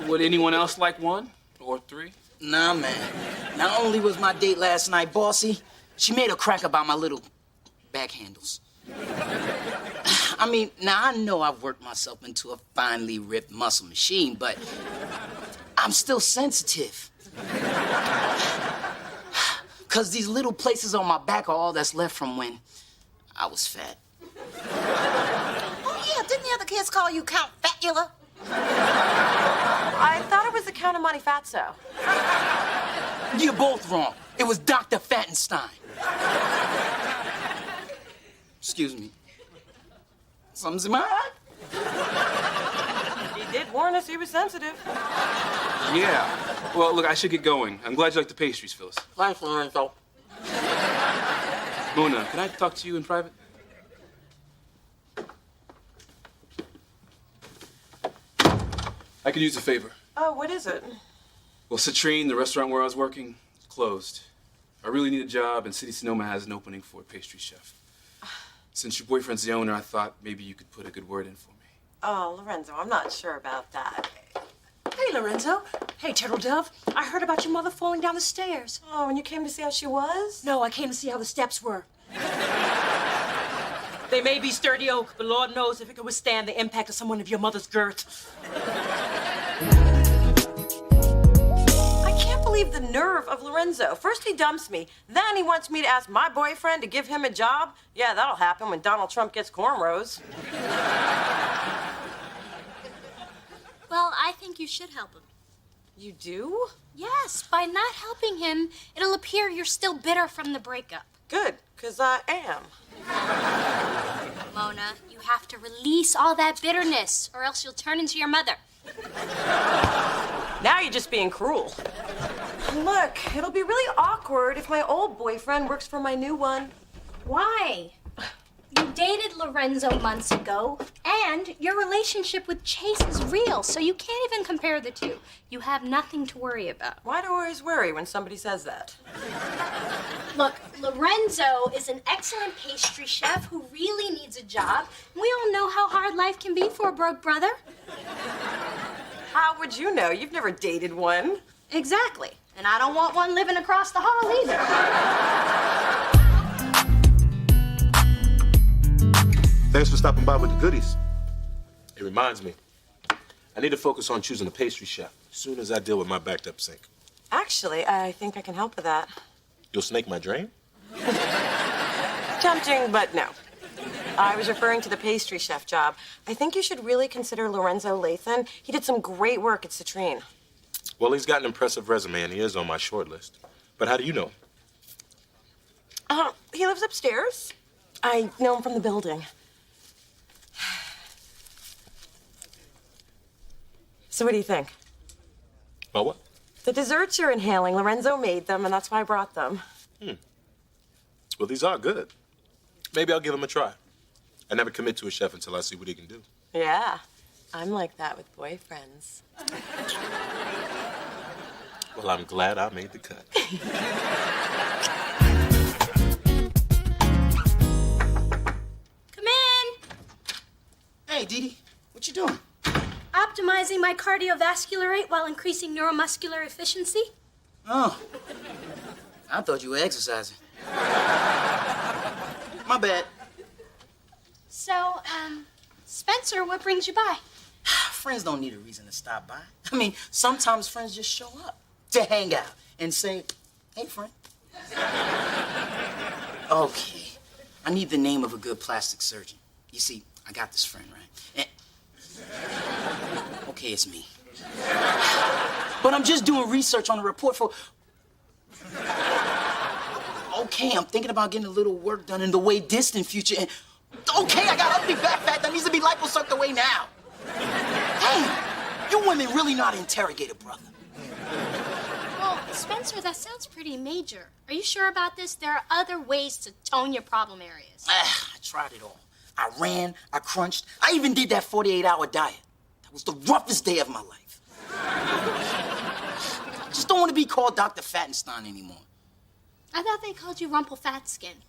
Would anyone else like one or three? Nah, man. Not only was my date last night bossy, she made a crack about my little back handles. I mean, now I know I've worked myself into a finely ripped muscle machine, but I'm still sensitive. Because these little places on my back are all that's left from when I was fat. Oh, yeah, didn't the other kids call you Count Fatula? I thought it was the Count of Monte Fatso. You're both wrong. It was Dr. Fattenstein. Excuse me. Something's in my eye? He did warn us he was sensitive. Yeah. Well, look, I should get going. I'm glad you like the pastries, Phyllis. Thanks, Lorenzo. Mona, can I talk to you in private? I could use a favor. Oh, what is it? Well, Citrine, the restaurant where I was working, closed. I really need a job, and City Sonoma has an opening for a pastry chef. Since your boyfriend's the owner, I thought maybe you could put a good word in for me. Oh, Lorenzo, I'm not sure about that. Hey, Lorenzo. Hey, Turtle Dove. I heard about your mother falling down the stairs. Oh, and you came to see how she was? No, I came to see how the steps were. They may be sturdy oak, but Lord knows if it can withstand the impact of someone of your mother's girth. I can't believe the nerve of Lorenzo. First he dumps me, then he wants me to ask my boyfriend to give him a job. Yeah, that'll happen when Donald Trump gets cornrows. Well, I think you should help him. You do? Yes, by not helping him, it'll appear you're still bitter from the breakup. Good, because I am. Mona, you have to release all that bitterness, or else you'll turn into your mother. Now you're just being cruel. Look, it'll be really awkward if my old boyfriend works for my new one. Why? You dated Lorenzo months ago, and your relationship with Chase is real, so you can't even compare the two. You have nothing to worry about. Why do I always worry when somebody says that? Look, Lorenzo is an excellent pastry chef who really needs a job. We all know how hard life can be for a broke brother. How would you know? You've never dated one. Exactly. And I don't want one living across the hall either. Thanks for stopping by with the goodies. It reminds me, I need to focus on choosing a pastry chef as soon as I deal with my backed up sink. Actually, I think I can help with that. You'll snake my drain? Tempting, but no. I was referring to the pastry chef job. I think you should really consider Lorenzo Lathan. He did some great work at Citrine. Well, he's got an impressive resume and he is on my short list. But how do you know? He lives upstairs. I know him from the building. So what do you think? About what? The desserts you're inhaling, Lorenzo made them, and that's why I brought them. Well, these are good. Maybe I'll give them a try. I never commit to a chef until I see what he can do. Yeah, I'm like that with boyfriends. Well, I'm glad I made the cut. Come in. Hey, Dee Dee, what you doing? Optimizing my cardiovascular rate while increasing neuromuscular efficiency. Oh, I thought you were exercising. My bad. So, Spencer, what brings you by? Friends don't need a reason to stop by. I mean, sometimes friends just show up to hang out and say, hey, friend. Okay, I need the name of a good plastic surgeon. You see, I got this friend, right? And... Okay, it's me. But I'm just doing research on a report for... Okay, I'm thinking about getting a little work done in the way distant future, and... Okay, I got ugly back fat that needs to be liposucked away now. Hey, you women really not interrogated, brother. Well, Spencer, that sounds pretty major. Are you sure about this? There are other ways to tone your problem areas. I tried it all. I ran, I crunched, I even did that 48-hour diet. That was the roughest day of my life. I just don't want to be called Dr. Fattenstein anymore. I thought they called you Rumple Fatskin.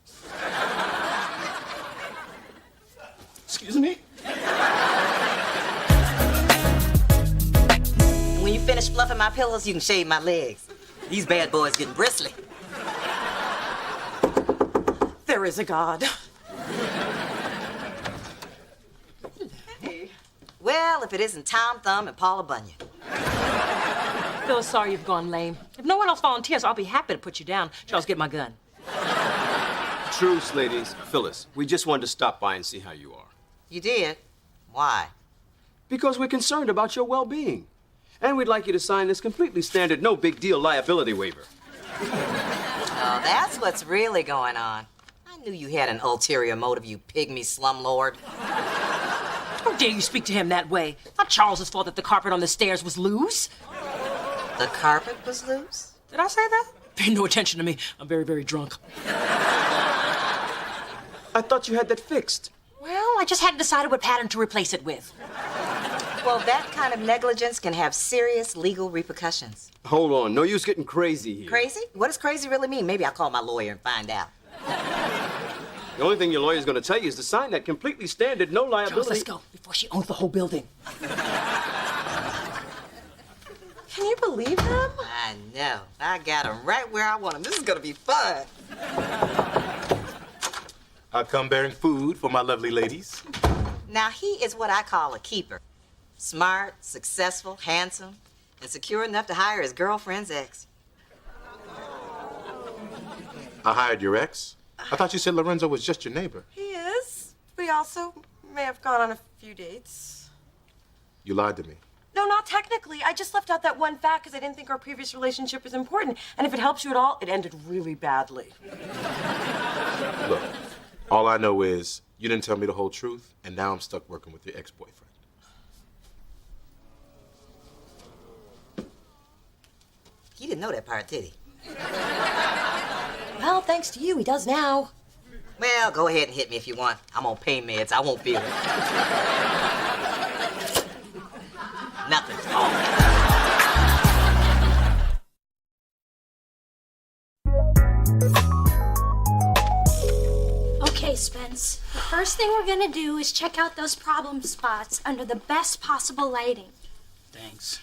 Excuse me? When you finish fluffing my pillows, you can shave my legs. These bad boys getting bristly. There is a God. Well, if it isn't Tom Thumb and Paula Bunyan. Phyllis, sorry you've gone lame. If no one else volunteers, I'll be happy to put you down. Charles, get my gun. Truce, ladies. Phyllis, we just wanted to stop by and see how you are. You did? Why? Because we're concerned about your well-being. And we'd like you to sign this completely standard, no big deal liability waiver. Oh, that's what's really going on. I knew you had an ulterior motive, you pygmy slumlord. How dare you speak to him that way? Not Charles's fault that the carpet on the stairs was loose. The carpet was loose? Did I say that? Pay no attention to me. I'm very, very drunk. I thought you had that fixed. Well, I just hadn't decided what pattern to replace it with. Well, that kind of negligence can have serious legal repercussions. Hold on, no use getting crazy here. Crazy? What does crazy really mean? Maybe I'll call my lawyer and find out. The only thing your lawyer's gonna tell you is to sign that completely standard, no liability. Charles, let's go before she owns the whole building. Can you believe him? I know. I got him right where I want him. This is gonna be fun. I come bearing food for my lovely ladies. Now, he is what I call a keeper. Smart, successful, handsome, and secure enough to hire his girlfriend's ex. I hired your ex? I thought you said Lorenzo was just your neighbor. He is. We also may have gone on a few dates. You lied to me. No, not technically. I just left out that one fact because I didn't think our previous relationship was important. And if it helps you at all, it ended really badly. Look, all I know is you didn't tell me the whole truth, and now I'm stuck working with your ex-boyfriend. He didn't know that part, did he? Well, thanks to you, he does now. Well, go ahead and hit me if you want. I'm on pain meds. I won't feel it. Nothing. Okay, Spence. The first thing we're gonna do is check out those problem spots under the best possible lighting. Thanks.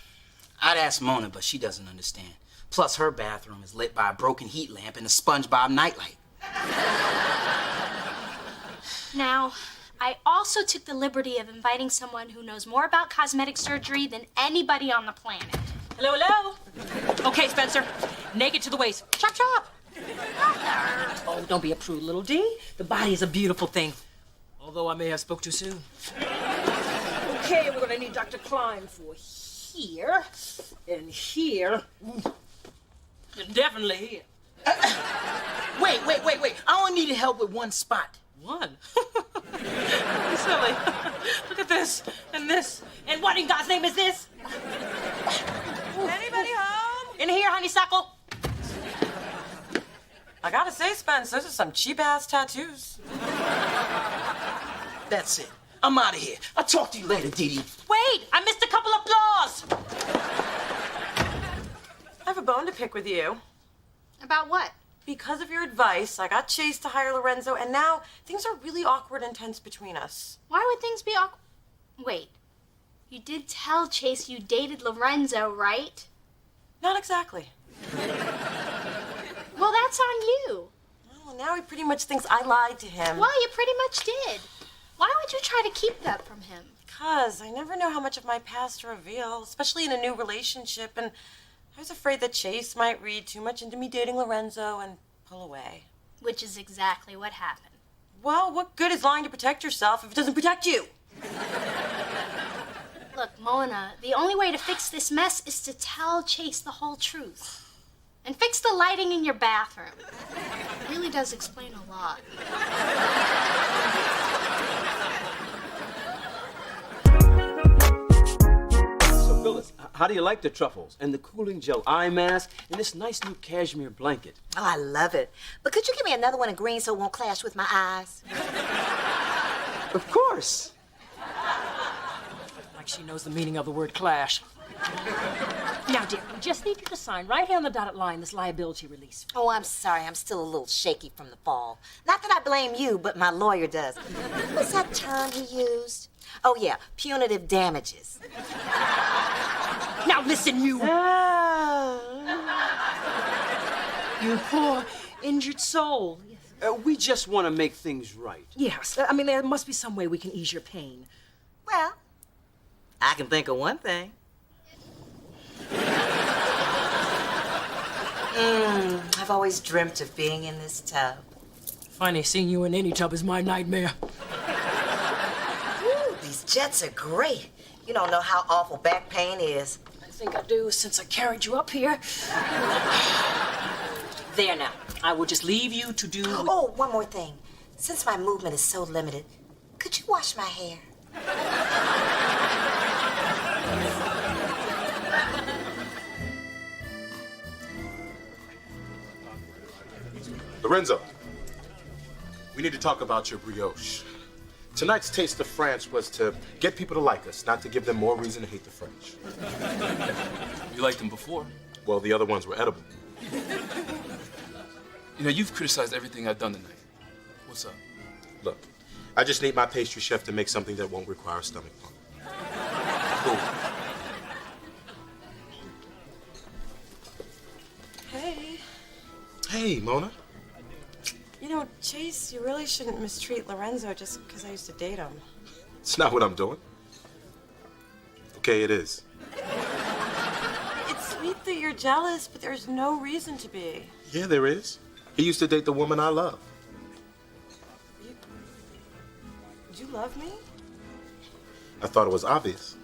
I'd ask Mona, but she doesn't understand. Plus, her bathroom is lit by a broken heat lamp and a SpongeBob nightlight. Now, I also took the liberty of inviting someone who knows more about cosmetic surgery than anybody on the planet. Hello, hello. Okay, Spencer. Naked to the waist. Chop, chop. Oh, don't be a prude, little D. The body is a beautiful thing. Although I may have spoke too soon. Okay, we're gonna need Dr. Klein for here, and here, and definitely here. Wait. I only needed help with one spot. One? You're silly. Look at this, and what in God's name is this? Anybody home? In here, honeysuckle. I gotta say, Spence, those are some cheap-ass tattoos. That's it. I'm out of here. I'll talk to you later, Dee Dee. Wait, I missed a couple of applause. I have a bone to pick with you. About what? Because of your advice, I got Chase to hire Lorenzo, and now things are really awkward and tense between us. Why would things be awkward? Wait. You did tell Chase you dated Lorenzo, right? Not exactly. Well, that's on you. Well, now he pretty much thinks I lied to him. Well, you pretty much did. Why would you try to keep that from him? Because I never know how much of my past to reveal, especially in a new relationship, and I was afraid that Chase might read too much into me dating Lorenzo and pull away. Which is exactly what happened. Well, what good is lying to protect yourself if it doesn't protect you? Look, Mona, the only way to fix this mess is to tell Chase the whole truth. And fix the lighting in your bathroom. It really does explain a lot. So, Phyllis, how do you like the truffles and the cooling gel eye mask and this nice new cashmere blanket? Oh, I love it. But could you give me another one in green so it won't clash with my eyes? Of course. Like she knows the meaning of the word clash. Now, dear, we just need you to sign right here on the dotted line this liability release. Oh, I'm sorry. I'm still a little shaky from the fall. Not that I blame you, but my lawyer does. What's that term he used? Oh, yeah, punitive damages. Now, listen, you. You poor injured soul. We just want to make things right. Yes, I mean, there must be some way we can ease your pain. Well, I can think of one thing. I've always dreamt of being in this tub. Funny, seeing you in any tub is my nightmare. Ooh, these jets are great. You don't know how awful back pain is. I think I do since I carried you up here. There now. I will just leave you to do... Oh, one more thing. Since my movement is so limited, could you wash my hair? Lorenzo, we need to talk about your brioche. Tonight's Taste of France was to get people to like us, not to give them more reason to hate the French. You liked them before. Well, the other ones were edible. You know, you've criticized everything I've done tonight. What's up? Look, I just need my pastry chef to make something that won't require a stomach pump. Cool. Hey. Hey, Mona. You know, Chase, you really shouldn't mistreat Lorenzo just because I used to date him. It's not what I'm doing. Okay, it is. It's sweet that you're jealous, but there's no reason to be. Yeah, there is. He used to date the woman I love. You love me? I thought it was obvious.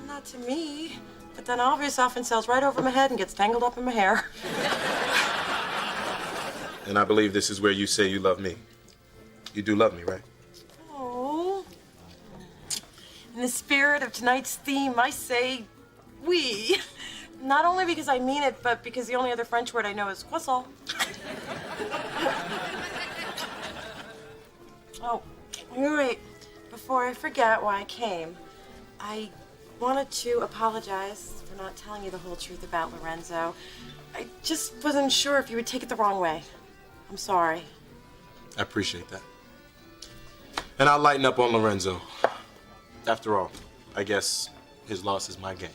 Not to me. But then obvious often sails right over my head and gets tangled up in my hair. And I believe this is where you say you love me. You do love me, right? Oh. In the spirit of tonight's theme, I say we. Not only because I mean it, but because the only other French word I know is croissant. Oh, wait. Before I forget why I came, I wanted to apologize for not telling you the whole truth about Lorenzo. I just wasn't sure if you would take it the wrong way. I'm sorry. I appreciate that. And I'll lighten up on Lorenzo. After all, I guess his loss is my gain.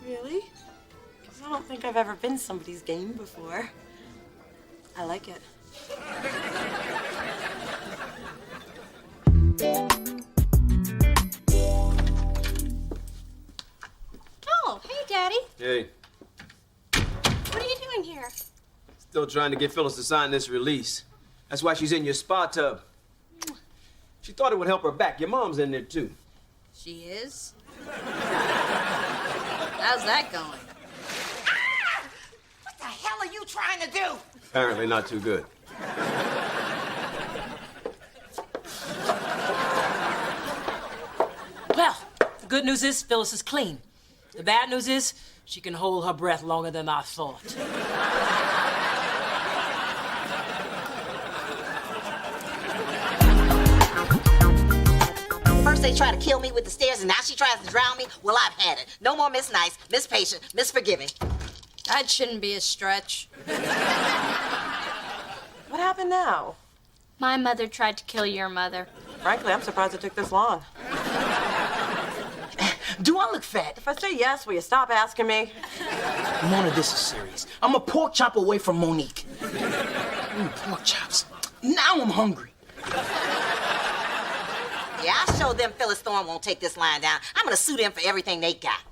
Really? Because I don't think I've ever been somebody's game before. I like it. Oh, hey, Daddy. Hey, What are you doing here? still trying to get Phyllis to sign this release. That's why she's in your spa tub. She thought it would help her back. Your mom's in there, too. She is? How's that going? What the hell are you trying to do? Apparently not too good. Well, the good news is Phyllis is clean. The bad news is she can hold her breath longer than I thought. First they try to kill me with the stairs, and now she tries to drown me. Well, I've had it. No more Miss Nice, Miss Patient, Miss Forgiving. That shouldn't be a stretch. What happened now? My mother tried to kill your mother. Frankly, I'm surprised it took this long. Do I look fat? If I say yes, will you stop asking me? Mona, this is serious. I'm a pork chop away from Monique. Pork chops. Now I'm hungry. Yeah, I'll show them Phyllis Thorne won't take this line down. I'm gonna sue them for everything they got.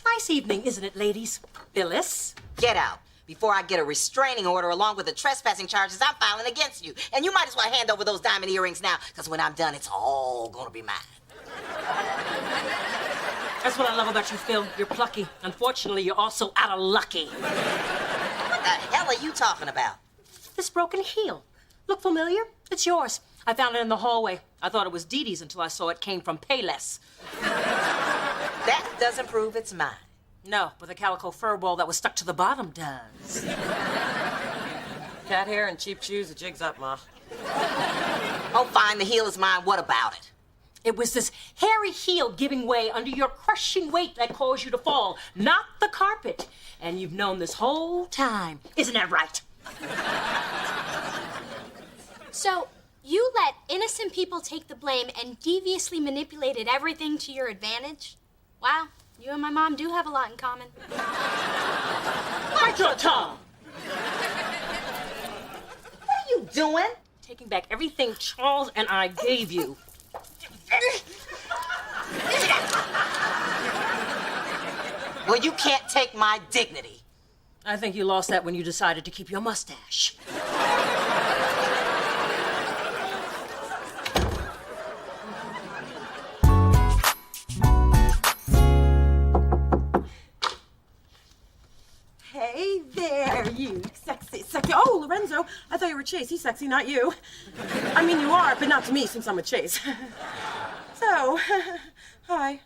Nice evening, isn't it, ladies? Phyllis? Get out before I get a restraining order along with the trespassing charges I'm filing against you. And you might as well hand over those diamond earrings now, because when I'm done, it's all gonna be mine. That's what I love about you, Phil. You're plucky. Unfortunately, you're also out of lucky. What the hell are you talking about? This broken heel. Look familiar? It's yours. I found it in the hallway. I thought it was Dee Dee's until I saw it came from Payless. That doesn't prove it's mine. No, but the calico fur ball that was stuck to the bottom does. Cat hair and cheap shoes, the jig's up, Ma. Oh, fine, the heel is mine. What about it? It was this hairy heel giving way under your crushing weight that caused you to fall, not the carpet. And you've known this whole time. Isn't that right? So, you let innocent people take the blame and deviously manipulated everything to your advantage? Wow, you and my mom do have a lot in common. Bite your tongue! What are you doing? Taking back everything Charles and I gave you. Well, you can't take my dignity. I think you lost that when you decided to keep your mustache. Hey there, you sexy. Oh, Lorenzo, I thought you were Chase. He's sexy, not you. I mean, you are, but not to me since I'm a Chase. So, hi.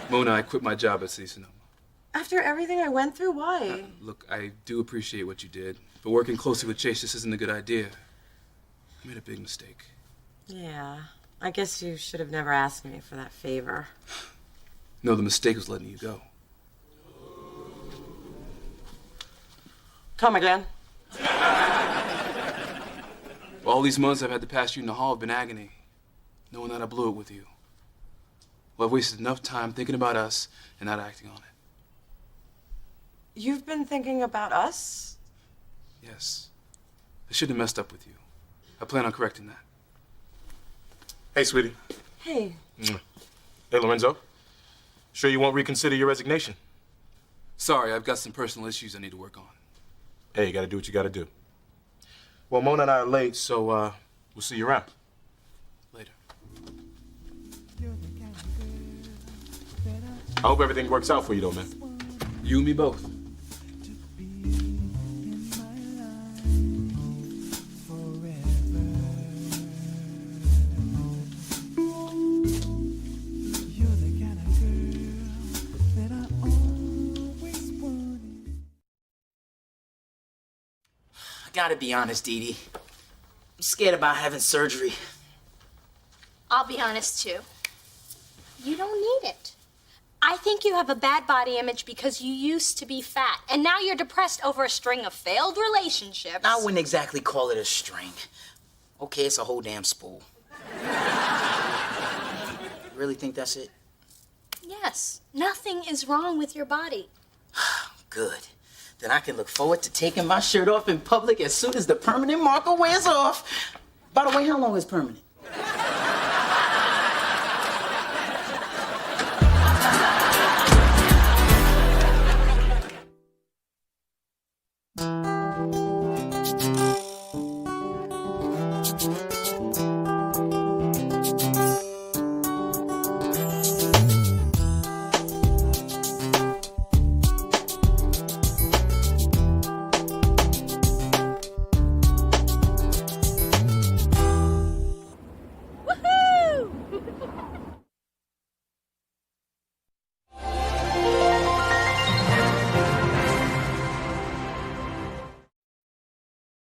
Mona, I quit my job at City Sonoma. After everything I went through, why? Look, I do appreciate what you did, but working closely with Chase just isn't a good idea. I made a big mistake. Yeah, I guess you should have never asked me for that favor. No, the mistake was letting you go. Come again. All these months I've had to pass you in the hall have been agony, knowing that I blew it with you. Well, I've wasted enough time thinking about us and not acting on it. You've been thinking about us? Yes. I shouldn't have messed up with you. I plan on correcting that. Hey, sweetie. Hey. Hey, Lorenzo. Sure you won't reconsider your resignation? Sorry, I've got some personal issues I need to work on. Hey, you gotta do what you gotta do. Well, Mona and I are late, so we'll see you around. Later. I hope everything works out for you, though, man. You and me both. I gotta be honest, Dee Dee. I'm scared about having surgery. I'll be honest too. You don't need it. I think you have a bad body image because you used to be fat, and now you're depressed over a string of failed relationships. I wouldn't exactly call it a string. Okay, it's a whole damn spool. Really think that's it? Yes, nothing is wrong with your body. Good. Then I can look forward to taking my shirt off in public as soon as the permanent marker wears off. By the way, how long is permanent?